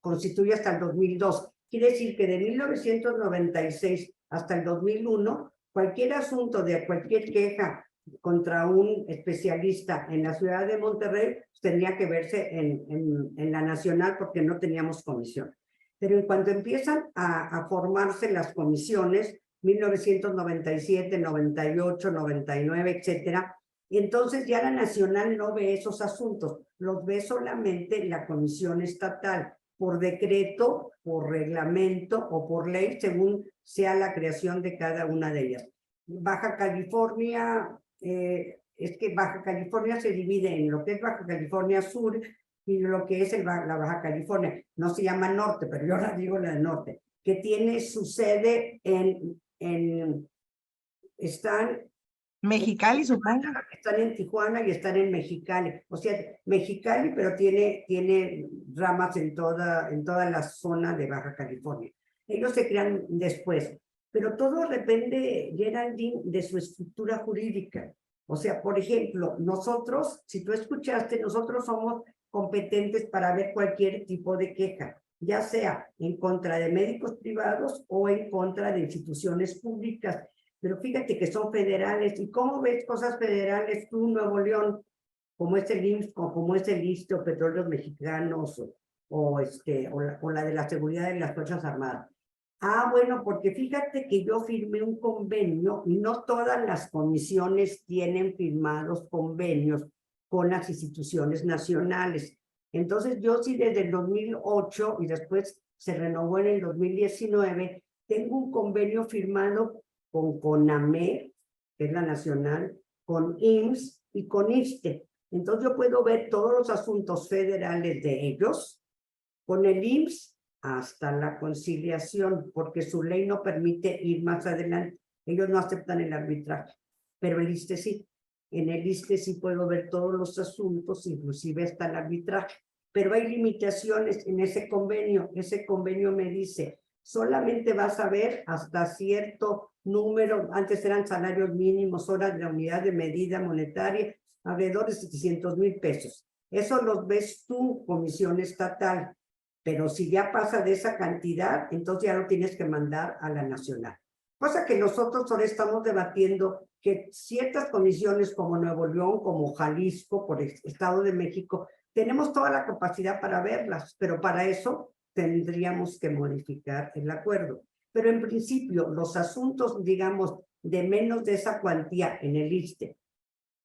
constituye hasta el 2002. Quiere decir que de 1996 hasta el 2001, cualquier asunto de cualquier queja contra un especialista en la ciudad de Monterrey tendría que verse en la nacional porque no teníamos comisión. Pero en cuanto empiezan a formarse las comisiones, 1997, 98, 99, etcétera, entonces ya la nacional no ve esos asuntos, los ve solamente la comisión estatal, por decreto, por reglamento o por ley, según sea la creación de cada una de ellas. Baja California, es que Baja California se divide en lo que es Baja California Sur y lo que es la Baja California. No se llama Norte, pero yo la digo la de Norte, que tiene su sede están Mexicali, supongo. Están en Tijuana y están en Mexicali. O sea, Mexicali, pero tiene ramas en toda la zona de Baja California. Ellos se crean después. Pero todo depende, Geraldine, de su estructura jurídica. O sea, por ejemplo, nosotros, si tú escuchaste, nosotros somos competentes para ver cualquier tipo de queja, ya sea en contra de médicos privados o en contra de instituciones públicas. Pero fíjate que son federales. ¿Y cómo ves cosas federales tú, Nuevo León? Como es el IMSS, como es el ISSSTE o Petróleos Mexicanos o la de la seguridad de las Fuerzas Armadas. Ah, bueno, porque fíjate que yo firmé un convenio y no todas las comisiones tienen firmados convenios con las instituciones nacionales. Entonces yo sí desde el 2008 y después se renovó en el 2019, tengo un convenio firmado con CONAMED, que es la nacional, con IMSS y con ISSSTE. Entonces yo puedo ver todos los asuntos federales de ellos, con el IMSS hasta la conciliación, porque su ley no permite ir más adelante. Ellos no aceptan el arbitraje, pero el ISSSTE sí. En el ISSSTE sí puedo ver todos los asuntos, inclusive hasta el arbitraje. Pero hay limitaciones en ese convenio. Ese convenio me dice, solamente vas a ver hasta cierto número, antes eran salarios mínimos, horas de la unidad de medida monetaria, alrededor de 700,000 pesos. Eso los ves tú, comisión estatal. Pero si ya pasa de esa cantidad, entonces ya lo tienes que mandar a la nacional. Cosa que nosotros ahora estamos debatiendo que ciertas comisiones como Nuevo León, como Jalisco, por el Estado de México, tenemos toda la capacidad para verlas, pero para eso tendríamos que modificar el acuerdo. Pero en principio, los asuntos, digamos, de menos de esa cuantía en el ISSSTE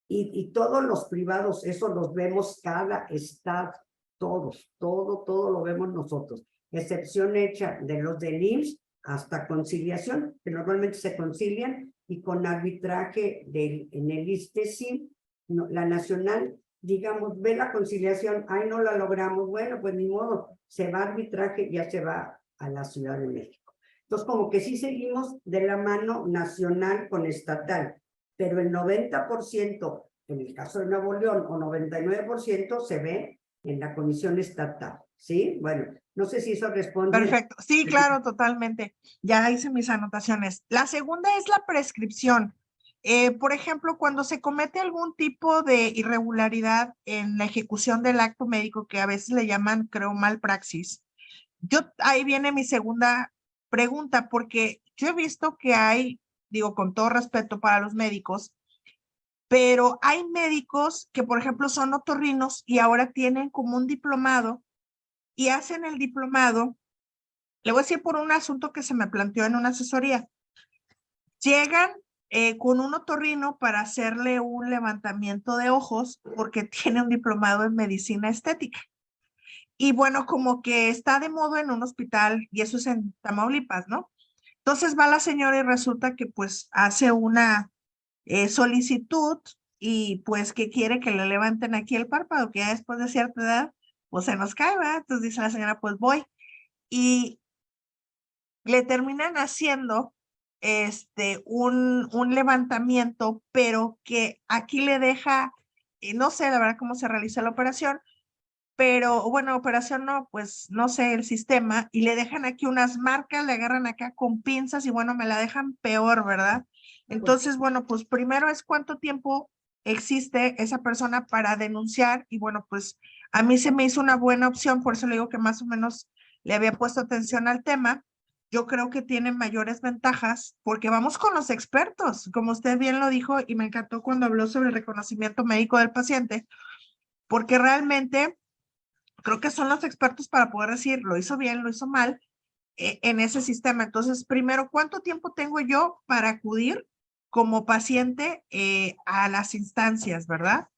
y todos los privados, eso los vemos cada estado. Todos, todo lo vemos nosotros, excepción hecha de los del IMSS hasta conciliación, que normalmente se concilian, y con arbitraje en el ISSSTE sí, no, la nacional, digamos, ve la conciliación, ay, no la logramos, bueno, pues ni modo, se va a arbitraje, ya se va a la Ciudad de México. Entonces, como que sí seguimos de la mano nacional con estatal, pero el 90%, en el caso de Nuevo León, o 99% se ve en la comisión estatal, ¿sí? Bueno, no sé si eso responde. Perfecto. Sí, claro, totalmente. Ya hice mis anotaciones. La segunda es la prescripción. Por ejemplo, cuando se comete algún tipo de irregularidad en la ejecución del acto médico, que a veces le llaman, creo, malpraxis, ahí viene mi segunda pregunta, porque yo he visto que hay, digo, con todo respeto para los médicos, pero hay médicos que, por ejemplo, son otorrinos y ahora tienen como un diplomado y hacen el diplomado. Le voy a decir por un asunto que se me planteó en una asesoría. Llegan con un otorrino para hacerle un levantamiento de ojos porque tiene un diplomado en medicina estética. Y bueno, como que está de moda en un hospital, y eso es en Tamaulipas, ¿no? Entonces va la señora y resulta que pues hace una solicitud y pues que quiere que le levanten aquí el párpado, que ya después de cierta edad, pues se nos cae, ¿verdad? Entonces dice la señora, pues voy. Y le terminan haciendo un levantamiento, pero que aquí le deja, no sé la verdad cómo se realiza la operación, pero bueno, operación no, pues no sé el sistema, y le dejan aquí unas marcas, le agarran acá con pinzas y bueno, me la dejan peor, ¿verdad? Entonces, bueno, pues primero es cuánto tiempo existe esa persona para denunciar y bueno, pues a mí se me hizo una buena opción, por eso le digo que más o menos le había puesto atención al tema. Yo creo que tiene mayores ventajas porque vamos con los expertos, como usted bien lo dijo y me encantó cuando habló sobre el reconocimiento médico del paciente, porque realmente creo que son los expertos para poder decir lo hizo bien, lo hizo mal en ese sistema. Entonces, primero, ¿cuánto tiempo tengo yo para acudir como paciente a las instancias, verdad?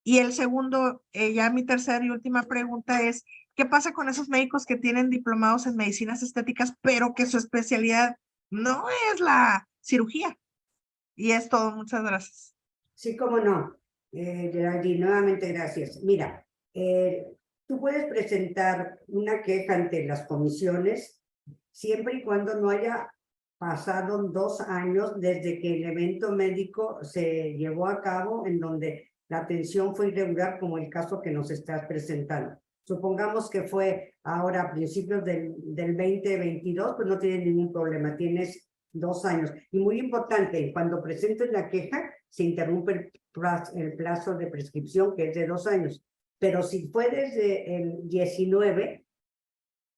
Y el segundo, ya mi tercera y última pregunta es, ¿qué pasa con esos médicos que tienen diplomados en medicinas estéticas, pero que su especialidad no es la cirugía? Y es todo, muchas gracias. Sí, cómo no. Geraldine, nuevamente gracias. Mira, tú puedes presentar una queja ante las comisiones siempre y cuando no haya pasado 2 años desde que el evento médico se llevó a cabo en donde la atención fue irregular, como el caso que nos estás presentando. Supongamos que fue ahora a principios del 2022, pues no tienes ningún problema, tienes 2 años. Y muy importante, cuando presentes la queja, se interrumpe el plazo de prescripción, que es de 2 años. Pero si fue desde el 19,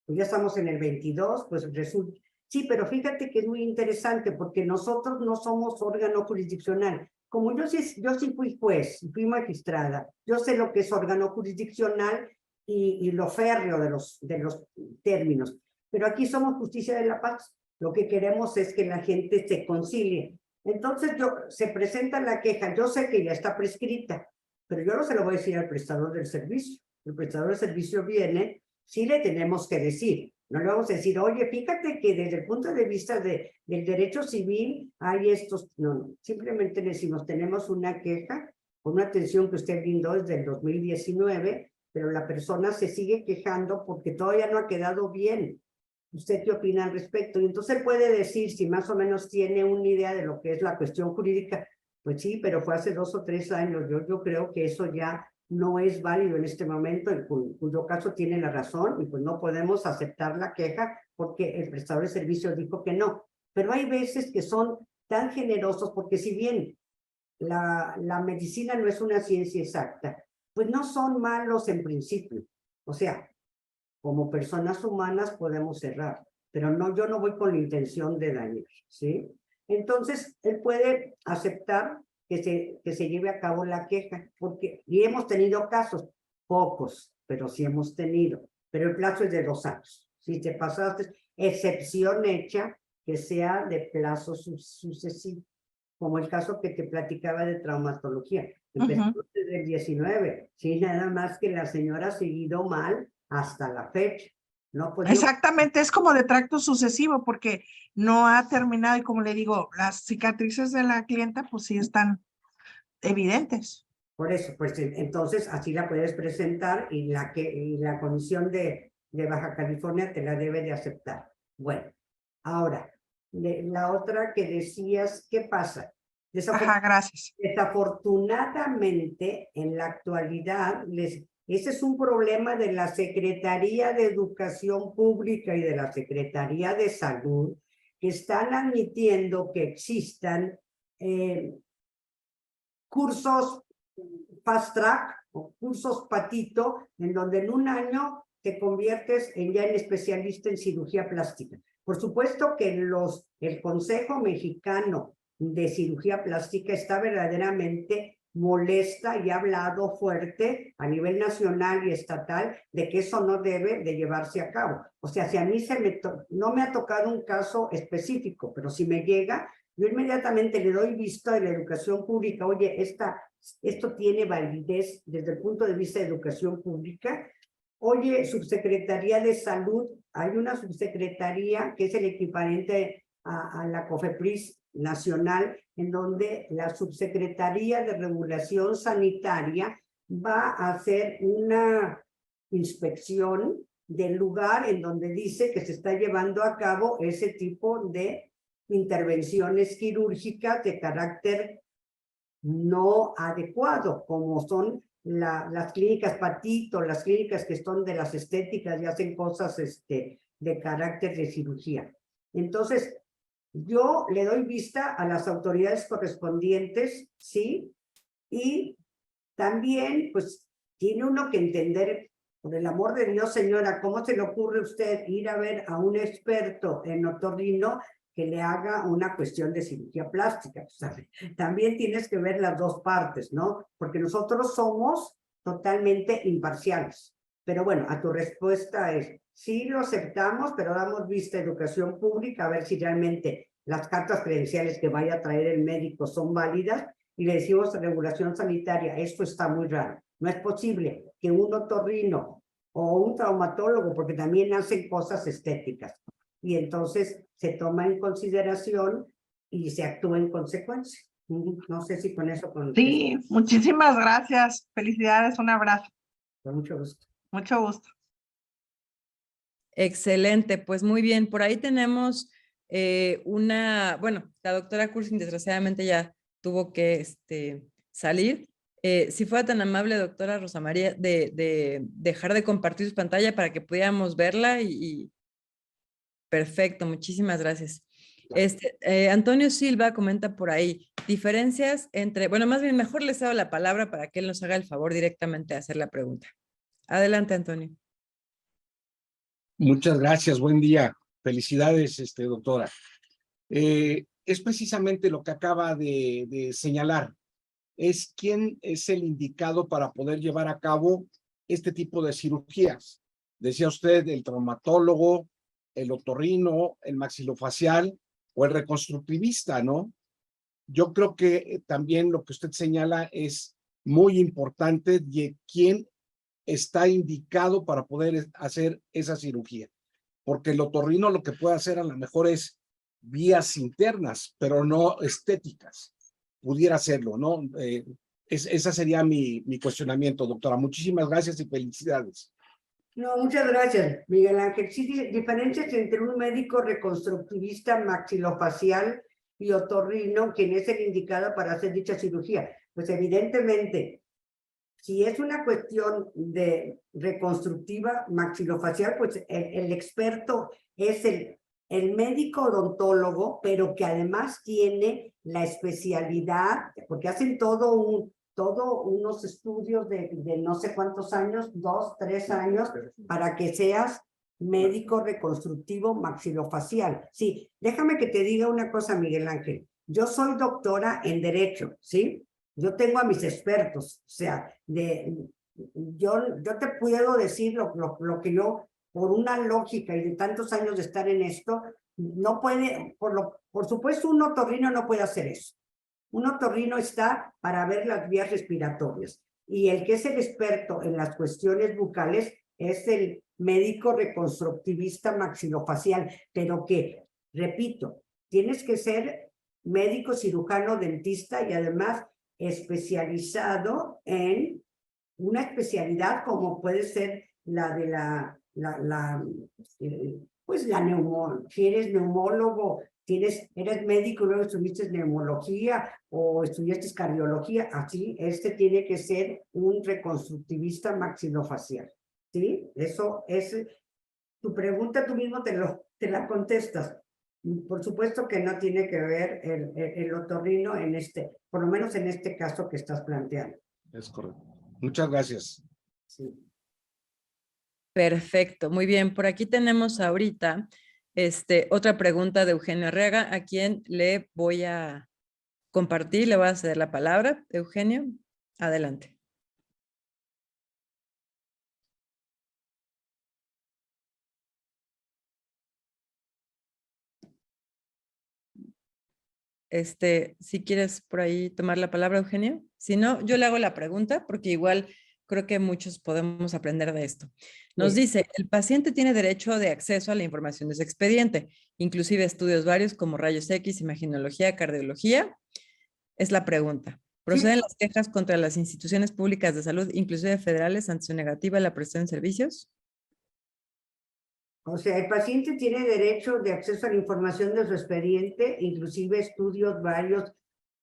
pues ya estamos en el 22, pues resulta... Sí, pero fíjate que es muy interesante porque nosotros no somos órgano jurisdiccional. Como yo sí fui juez, fui magistrada, yo sé lo que es órgano jurisdiccional y lo férreo de los términos. Pero aquí somos justicia de la paz. Lo que queremos es que la gente se concilie. Entonces se presenta la queja, yo sé que ya está prescrita, pero yo no se lo voy a decir al prestador del servicio. El prestador del servicio viene, sí le tenemos que decir. No le vamos a decir, oye, fíjate que desde el punto de vista del derecho civil hay estos... No, simplemente le decimos, tenemos una queja, una atención que usted brindó desde el 2019, pero la persona se sigue quejando porque todavía no ha quedado bien. ¿Usted qué opina al respecto? Y entonces él puede decir, si más o menos tiene una idea de lo que es la cuestión jurídica, pues sí, pero fue hace 2 o 3 años. Yo creo que eso ya no es válido en este momento, en cuyo caso tiene la razón, y pues no podemos aceptar la queja porque el prestador de servicio dijo que no. Pero hay veces que son tan generosos, porque si bien la medicina no es una ciencia exacta, pues no son malos en principio. O sea, como personas humanas podemos errar, pero no, yo no voy con la intención de dañar, ¿sí? Entonces, él puede aceptar que se lleve a cabo la queja, porque, y hemos tenido casos, pocos, pero sí hemos tenido, pero el plazo es de 2 años. Si te pasaste, excepción hecha que sea de plazo sucesivo, como el caso que te platicaba de traumatología. Empezó desde el 19, sí, nada más que la señora ha seguido mal hasta la fecha. No, pues Exactamente, es como de tracto sucesivo porque no ha terminado y como le digo, las cicatrices de la clienta pues sí están evidentes. por eso, pues entonces así la puedes presentar y la Comisión de Baja California te la debe de aceptar. Bueno, ahora, la otra que decías, ¿qué pasa? Ajá, gracias. Desafortunadamente, en la actualidad, ese es un problema de la Secretaría de Educación Pública y de la Secretaría de Salud, que están admitiendo que existan cursos fast track o cursos patito, en donde en un año te conviertes ya en especialista en cirugía plástica. Por supuesto que el Consejo Mexicano de Cirugía Plástica está verdaderamente molesta y ha hablado fuerte a nivel nacional y estatal de que eso no debe de llevarse a cabo. O sea, si a mí no me ha tocado un caso específico, pero si me llega, yo inmediatamente le doy vista a la educación pública. Oye, esto tiene validez desde el punto de vista de educación pública. Oye, Subsecretaría de Salud, hay una subsecretaría que es el equivalente a la COFEPRIS nacional, en donde la Subsecretaría de Regulación Sanitaria va a hacer una inspección del lugar en donde dice que se está llevando a cabo ese tipo de intervenciones quirúrgicas de carácter no adecuado, como son las clínicas Patito, las clínicas que son de las estéticas y hacen cosas de carácter de cirugía. Entonces, yo le doy vista a las autoridades correspondientes, ¿sí? Y también, pues, tiene uno que entender, por el amor de Dios, señora, ¿cómo se le ocurre a usted ir a ver a un experto en otorrino que le haga una cuestión de cirugía plástica? O sea, también tienes que ver las dos partes, ¿no? Porque nosotros somos totalmente imparciales. Pero bueno, a tu respuesta es, sí lo aceptamos, pero damos vista a educación pública a ver si realmente las cartas credenciales que vaya a traer el médico son válidas, y le decimos a regulación sanitaria, esto está muy raro. No es posible que un otorrino o un traumatólogo, porque también hacen cosas estéticas, y entonces se toma en consideración y se actúa en consecuencia. No sé si con eso... Sí, muchísimas gracias. Felicidades, un abrazo. Con mucho gusto. Mucho gusto. Excelente, pues muy bien. Por ahí tenemos bueno, la doctora Cursing desgraciadamente ya tuvo que salir. Si fuera tan amable, doctora Rosa María, de dejar de compartir su pantalla para que pudiéramos verla y... Perfecto, muchísimas gracias. Antonio Silva comenta por ahí, diferencias entre, bueno, más bien mejor les hago la palabra para que él nos haga el favor directamente de hacer la pregunta. Adelante, Antonio. Muchas gracias, buen día. Felicidades, doctora. Es precisamente lo que acaba de señalar. Es quién es el indicado para poder llevar a cabo este tipo de cirugías. Decía usted, el traumatólogo, el otorrino, el maxilofacial o el reconstructivista, ¿no? Yo creo que también lo que usted señala es muy importante de quién está indicado para poder hacer esa cirugía. Porque el otorrino lo que puede hacer a lo mejor es vías internas, pero no estéticas. Pudiera hacerlo, ¿no? Esa sería mi cuestionamiento, doctora. Muchísimas gracias y felicidades. No, muchas gracias, Miguel Ángel. Sí, diferencias entre un médico reconstructivista maxilofacial y otorrino, quien es el indicado para hacer dicha cirugía. Pues evidentemente, si es una cuestión de reconstructiva maxilofacial, pues el experto es el médico odontólogo, pero que además tiene la especialidad, porque hacen todos unos estudios de no sé cuántos años, 2, 3 años, para que seas médico reconstructivo maxilofacial. Sí, déjame que te diga una cosa, Miguel Ángel. Yo soy doctora en Derecho, ¿sí? Yo tengo a mis expertos, o sea, yo te puedo decir lo que yo, por una lógica y de tantos años de estar en esto, no puede, por supuesto un otorrino no puede hacer eso. Un otorrino está para ver las vías respiratorias y el que es el experto en las cuestiones bucales es el médico reconstructivista maxilofacial, pero que, repito, tienes que ser médico cirujano dentista y además especializado en una especialidad como puede ser la de si eres neumólogo, eres médico y luego estudiaste neumología o estudiaste cardiología, así, tiene que ser un reconstructivista maxilofacial, ¿sí? Eso es, tu pregunta tú mismo te la contestas. Por supuesto que no tiene que ver el otorrino por lo menos en este caso que estás planteando. Es correcto. Muchas gracias. Sí. Perfecto, muy bien. Por aquí tenemos ahorita otra pregunta de Eugenio Arriaga, a quien le voy a compartir, le voy a ceder la palabra. Eugenio, adelante. Si quieres por ahí tomar la palabra, Eugenio. Si no, yo le hago la pregunta porque igual creo que muchos podemos aprender de esto. Nos dice, el paciente tiene derecho de acceso a la información de su expediente, inclusive estudios varios como rayos X, imagenología, cardiología. Es la pregunta. ¿Proceden las quejas contra las instituciones públicas de salud, inclusive federales, ante su negativa a la prestación de servicios? O sea, el paciente tiene derecho de acceso a la información de su expediente, inclusive estudios varios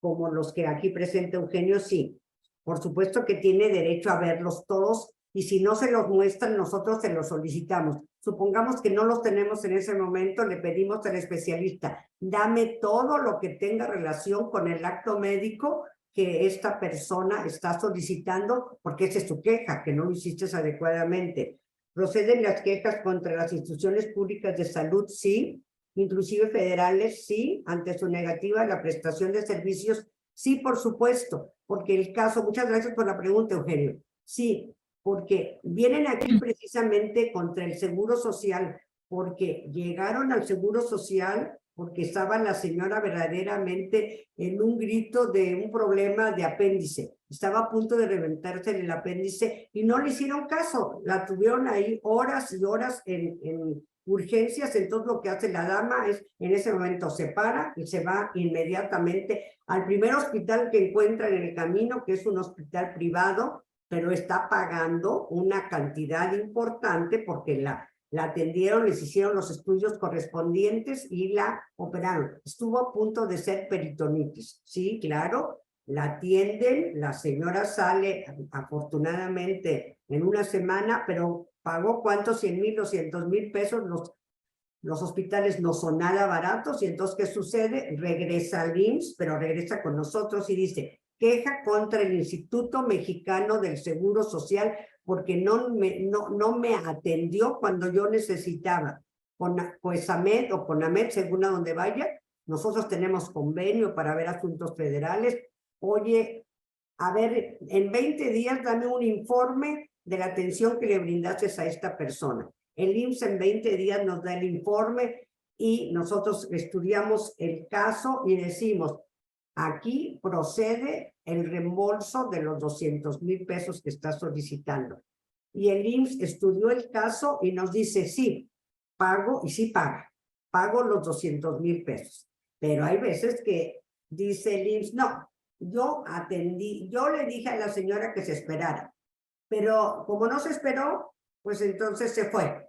como los que aquí presenta Eugenio, sí. Por supuesto que tiene derecho a verlos todos y si no se los muestran, nosotros se los solicitamos. Supongamos que no los tenemos en ese momento, le pedimos al especialista, dame todo lo que tenga relación con el acto médico que esta persona está solicitando, porque esa es su queja, que no lo hiciste adecuadamente. ¿Proceden las quejas contra las instituciones públicas de salud? Sí. Inclusive federales, sí. Ante su negativa a la prestación de servicios, sí, por supuesto. Porque el caso, muchas gracias por la pregunta, Eugenio. Sí, porque vienen aquí precisamente contra el Seguro Social, porque llegaron al Seguro Social porque estaba la señora verdaderamente en un grito de un problema de apéndice. Estaba a punto de reventarse el apéndice y no le hicieron caso. La tuvieron ahí horas y horas en urgencias. Entonces lo que hace la dama es, en ese momento se para y se va inmediatamente al primer hospital que encuentra en el camino, que es un hospital privado, pero está pagando una cantidad importante porque la atendieron, les hicieron los estudios correspondientes y la operaron. Estuvo a punto de ser peritonitis. Sí, claro, la atienden, la señora sale afortunadamente en una semana, pero pagó ¿cuántos? 100,000, 200,000 pesos los hospitales no son nada baratos y entonces, ¿qué sucede? Regresa al IMSS, pero regresa con nosotros y dice, queja contra el Instituto Mexicano del Seguro Social porque no me atendió cuando yo necesitaba. Con COESAMED o CONAMED, según a donde vaya, nosotros tenemos convenio para ver asuntos federales. Oye, a ver, en 20 días dame un informe de la atención que le brindaste a esta persona. El IMSS en 20 días nos da el informe y nosotros estudiamos el caso y decimos, aquí procede el reembolso de los 200,000 pesos que está solicitando. Y el IMSS estudió el caso y nos dice, sí, pago, y sí pago los 200,000 pesos. Pero hay veces que dice el IMSS, no, yo le dije a la señora que se esperara, pero como no se esperó, pues entonces se fue.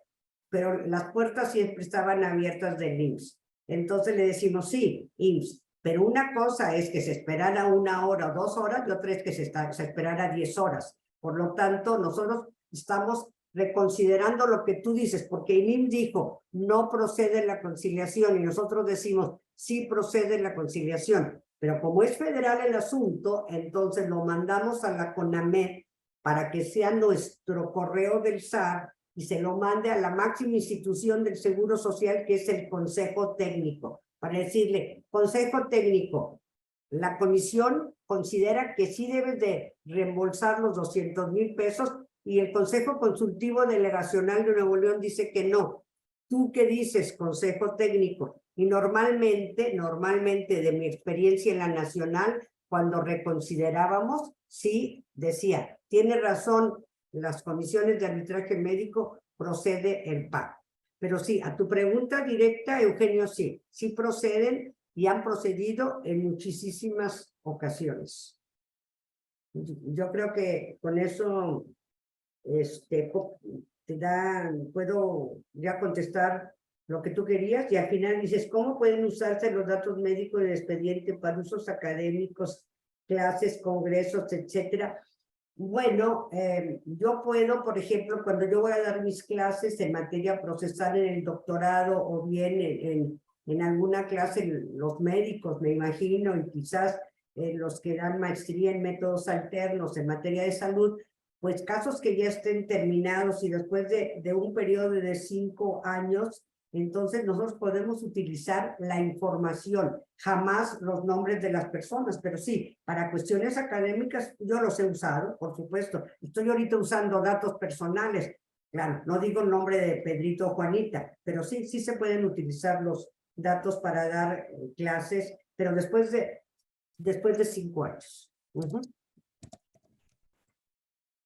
Pero las puertas siempre estaban abiertas del IMSS. Entonces le decimos, sí, IMSS, pero una cosa es que se esperara 1 hora o 2 horas y otra es que se esperara 10 horas. Por lo tanto, nosotros estamos reconsiderando lo que tú dices, porque el IMSS dijo, no procede la conciliación, y nosotros decimos, sí procede la conciliación. Pero como es federal el asunto, entonces lo mandamos a la CONAMED para que sea nuestro correo del SAR y se lo mande a la máxima institución del Seguro Social, que es el Consejo Técnico, para decirle, Consejo Técnico, la comisión considera que sí debes de reembolsar los 200,000 pesos y el Consejo Consultivo Delegacional de Nuevo León dice que no. ¿Tú qué dices, Consejo Técnico? Y normalmente de mi experiencia en la nacional, cuando reconsiderábamos, sí decía, tiene razón, las comisiones de arbitraje médico procede el pago. Pero sí, a tu pregunta directa, Eugenio, sí proceden y han procedido en muchísimas ocasiones. Yo creo que con eso puedo ya contestar lo que tú querías, y al final dices, ¿cómo pueden usarse los datos médicos del expediente para usos académicos, clases, congresos, etcétera? Bueno, yo puedo, por ejemplo, cuando yo voy a dar mis clases en materia procesal en el doctorado o bien en alguna clase, los médicos, me imagino, y quizás los que dan maestría en métodos alternos en materia de salud, pues casos que ya estén terminados y después de un periodo de 5 años, entonces nosotros podemos utilizar la información, jamás los nombres de las personas, pero sí, para cuestiones académicas yo los he usado, por supuesto. Estoy ahorita usando datos personales, claro, no digo el nombre de Pedrito o Juanita, pero sí se pueden utilizar los datos para dar clases, pero después de 5 años.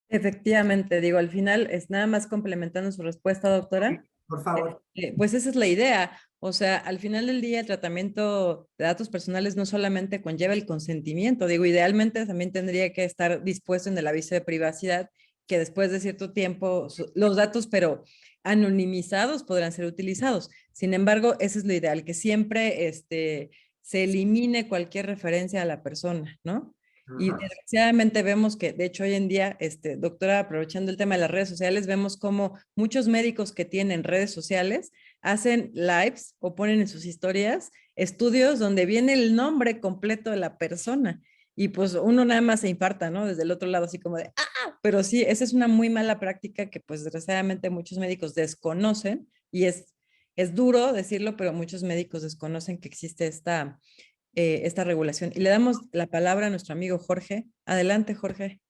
Efectivamente, digo, al final es nada más complementando su respuesta, doctora. Por favor. Pues esa es la idea. O sea, al final del día, el tratamiento de datos personales no solamente conlleva el consentimiento, digo, idealmente también tendría que estar dispuesto en el aviso de privacidad, que después de cierto tiempo los datos, pero anonimizados, podrán ser utilizados. Sin embargo, eso es lo ideal, que siempre se elimine cualquier referencia a la persona, ¿no? Y desgraciadamente vemos que, de hecho, hoy en día, doctora, aprovechando el tema de las redes sociales, vemos como muchos médicos que tienen redes sociales hacen lives o ponen en sus historias estudios donde viene el nombre completo de la persona. Y pues uno nada más se infarta, ¿no? Desde el otro lado, así como de, pero sí, esa es una muy mala práctica que pues desgraciadamente muchos médicos desconocen y es duro decirlo, pero muchos médicos desconocen que existe esta regulación. Y le damos la palabra a nuestro amigo Jorge. Adelante, Jorge.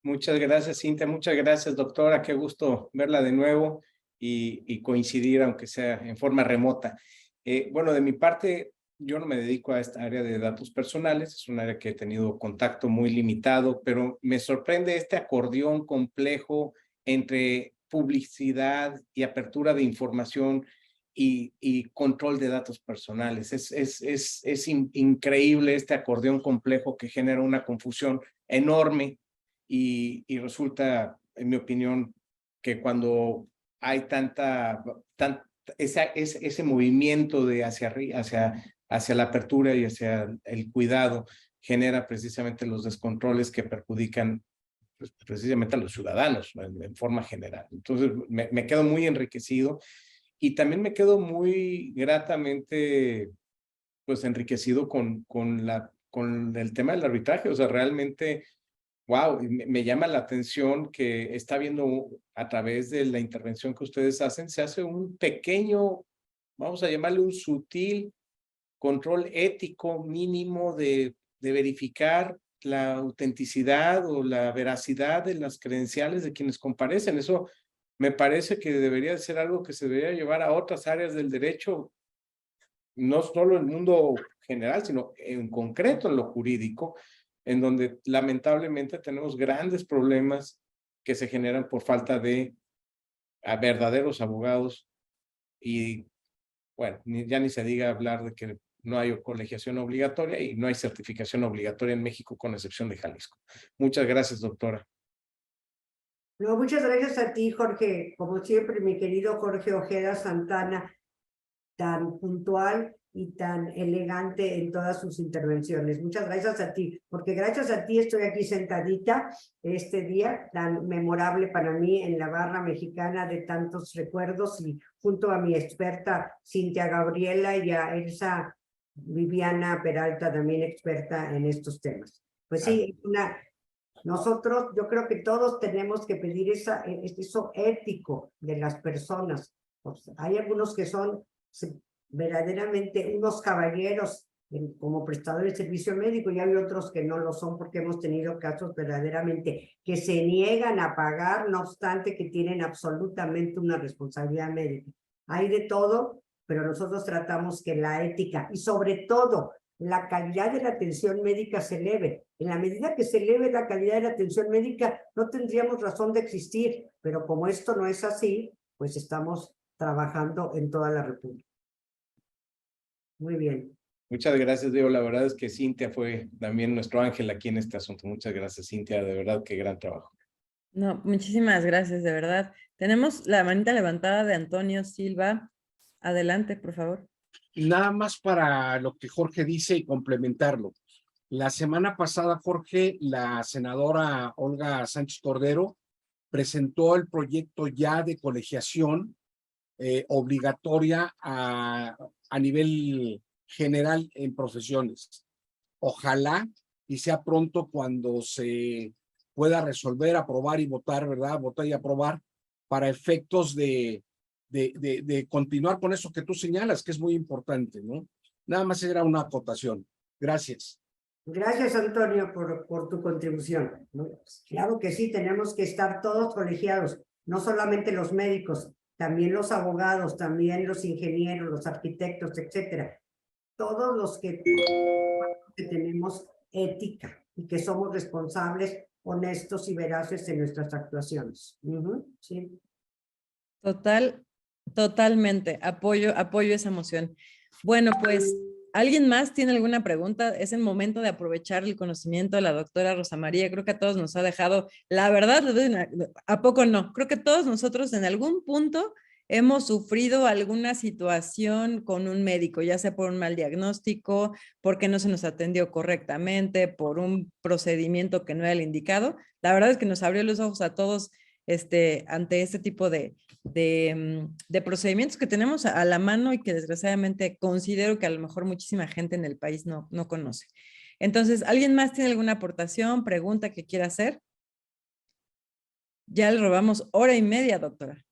Muchas gracias, Cintia. Muchas gracias, doctora. Qué gusto verla de nuevo y coincidir, aunque sea en forma remota. Bueno, de mi parte, yo no me dedico a esta área de datos personales. Es un área que he tenido contacto muy limitado, pero me sorprende este acordeón complejo entre publicidad y apertura de información y control de datos personales. Es increíble este acordeón complejo que genera una confusión enorme y resulta, en mi opinión, que cuando hay ese movimiento de hacia la apertura y hacia el cuidado, genera precisamente los descontroles que perjudican pues, precisamente a los ciudadanos en forma general. Entonces, me quedo muy enriquecido. Y también me quedo muy gratamente pues enriquecido con el tema del arbitraje. O sea, realmente, wow, me llama la atención que está viendo a través de la intervención que ustedes hacen, se hace un pequeño, vamos a llamarle un sutil control ético mínimo de verificar la autenticidad o la veracidad de las credenciales de quienes comparecen. Eso me parece que debería ser algo que se debería llevar a otras áreas del derecho, no solo en el mundo general, sino en concreto en lo jurídico, en donde lamentablemente tenemos grandes problemas que se generan por falta de verdaderos abogados y, bueno, ya ni se diga hablar de que no hay colegiación obligatoria y no hay certificación obligatoria en México, con excepción de Jalisco. Muchas gracias, doctora. No, muchas gracias a ti, Jorge. Como siempre, mi querido Jorge Ojeda Santana, tan puntual y tan elegante en todas sus intervenciones. Muchas gracias a ti, porque gracias a ti estoy aquí sentadita este día tan memorable para mí en la barra mexicana de tantos recuerdos y junto a mi experta Cintia Gabriela y a Elsa Viviana Peralta, también experta en estos temas. Pues sí, nosotros, yo creo que todos tenemos que pedir eso ético de las personas. Pues hay algunos que son verdaderamente unos caballeros como prestadores de servicio médico y hay otros que no lo son porque hemos tenido casos verdaderamente que se niegan a pagar, no obstante que tienen absolutamente una responsabilidad médica. Hay de todo, pero nosotros tratamos que la ética y sobre todo la calidad de la atención médica se eleve. En la medida que se eleve la calidad de la atención médica, no tendríamos razón de existir, pero como esto no es así, pues estamos trabajando en toda la República. Muy bien. Muchas gracias, Diego. La verdad es que Cintia fue también nuestro ángel aquí en este asunto. Muchas gracias, Cintia. De verdad, qué gran trabajo. No, muchísimas gracias, de verdad. Tenemos la manita levantada de Antonio Silva. Adelante, por favor. Nada más para lo que Jorge dice y complementarlo. La semana pasada, Jorge, la senadora Olga Sánchez Cordero presentó el proyecto ya de colegiación obligatoria a nivel general en profesiones. Ojalá y sea pronto cuando se pueda resolver, aprobar y votar, ¿verdad? Votar y aprobar para efectos de continuar con eso que tú señalas, que es muy importante, ¿no? Nada más era una acotación. Gracias. Gracias, Antonio, por tu contribución. Claro que sí, tenemos que estar todos colegiados, no solamente los médicos, también los abogados, también los ingenieros, los arquitectos, etcétera. Todos los que tenemos ética y que somos responsables, honestos y veraces en nuestras actuaciones. Sí. Totalmente. Apoyo esa moción. Bueno, pues, ¿alguien más tiene alguna pregunta? Es el momento de aprovechar el conocimiento de la doctora Rosa María. Creo que a todos nos ha dejado, la verdad, ¿a poco no? Creo que todos nosotros en algún punto hemos sufrido alguna situación con un médico, ya sea por un mal diagnóstico, porque no se nos atendió correctamente, por un procedimiento que no era el indicado. La verdad es que nos abrió los ojos a todos ante este tipo de procedimientos que tenemos a la mano y que desgraciadamente considero que a lo mejor muchísima gente en el país no conoce. Entonces, ¿alguien más tiene alguna aportación, pregunta que quiera hacer? Ya le robamos hora y media, doctora.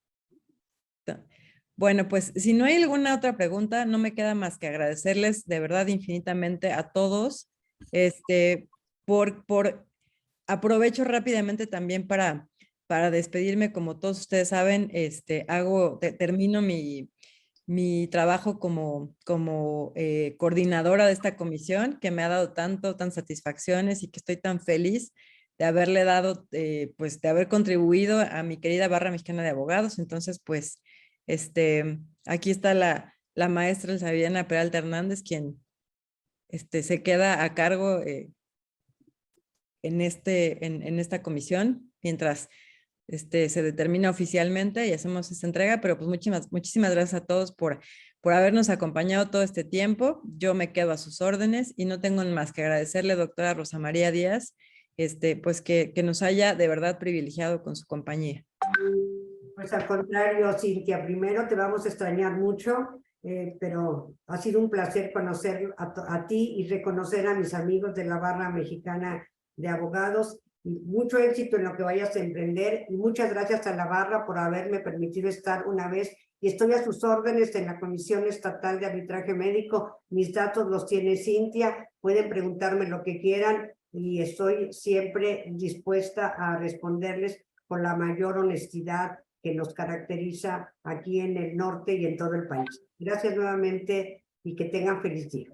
Bueno, pues si no hay alguna otra pregunta, no me queda más que agradecerles de verdad infinitamente a todos. Aprovecho rápidamente también para despedirme. Como todos ustedes saben, termino mi trabajo como coordinadora de esta comisión, que me ha dado tan satisfacciones y que estoy tan feliz de haberle dado, pues de haber contribuido a mi querida barra mexicana de abogados. Entonces, pues, aquí está la maestra Elsa Viviana Peralta Hernández, quien se queda a cargo en esta comisión, mientras se determina oficialmente y hacemos esta entrega, pero pues muchísimas gracias a todos por habernos acompañado todo este tiempo. Yo me quedo a sus órdenes y no tengo más que agradecerle, doctora Rosa María Díaz, pues que nos haya de verdad privilegiado con su compañía. Pues al contrario, Cintia, primero te vamos a extrañar mucho, pero ha sido un placer conocer a ti y reconocer a mis amigos de la Barra Mexicana de Abogados. Mucho éxito en lo que vayas a emprender y muchas gracias a la Barra por haberme permitido estar una vez y estoy a sus órdenes en la Comisión Estatal de Arbitraje Médico. Mis datos los tiene Cintia, pueden preguntarme lo que quieran y estoy siempre dispuesta a responderles con la mayor honestidad que nos caracteriza aquí en el norte y en todo el país. Gracias nuevamente y que tengan feliz día.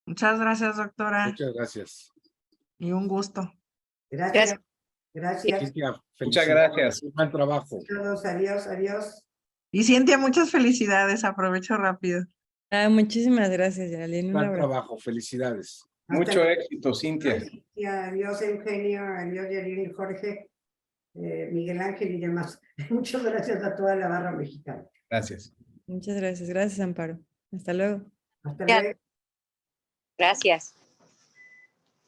Muchas gracias, doctora. Muchas gracias. Y un gusto. Gracias. Gracias. Cintia, Muchas felicidades. gracias. Buen trabajo. Todos, adiós, adiós. Y Cintia, muchas felicidades. Aprovecho rápido. Muchísimas gracias, Geraldine. Un Buen abrazo. trabajo. Felicidades. Mucho éxito, Cintia. Adiós, Eugenio, adiós, Yarin, Jorge, Miguel Ángel y demás. Muchas gracias a toda la Barra Mexicana. Gracias. Muchas gracias. Gracias, Amparo. Hasta luego. Hasta Ya. luego. Gracias.